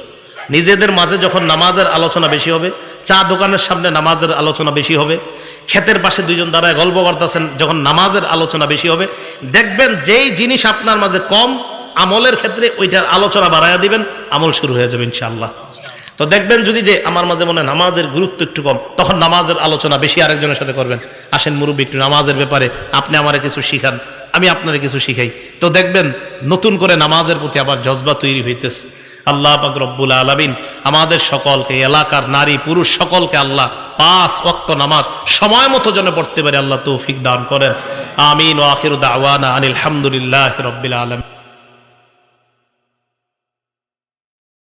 নিজেদের মাঝে যখন নামাজের আলোচনা বেশি হবে, চা দোকানের সামনে নামাজের আলোচনা বেশি হবে, ক্ষেতের পাশে 2 জন দাঁড়ায় গল্প করতেছেন, যখন নামাজের আলোচনা বেশি হবে, দেখবেন যেই জিনিস আপনার মাঝে কম আমলের ক্ষেত্রে ওইটার আলোচনা বাড়াইয়া দিবেন, আমল শুরু হয়ে যাবে ইনশাআল্লাহ। তো দেখবেন যদি যে আমার মাঝে মনে নামাজের গুরুত্ব একটু কম, তখন নামাজের আলোচনা বেশি আরেকজনের সাথে করবেন। আসেন মুরব্বী, একটু নামাজের ব্যাপারে আপনি আমারে কিছু শিখান, আমি আপনারে কিছু শিখাই। তো দেখবেন নতুন করে নামাজের প্রতি আবার জজবা তৈরি হইতেছে। আল্লাহ পাক রব্বুল আলামিন আমাদের সকলকে, এলাকার নারী পুরুষ সকলকে আল্লাহ 5 ওয়াক্ত নামাজ সময় মতো যেন পড়তে পারে আল্লাহ তৌফিক দান করেন। আমিন। ওয়া আখিরু দাওয়ানা আনিল হামদুলিল্লাহি রাব্বিল আলামিন।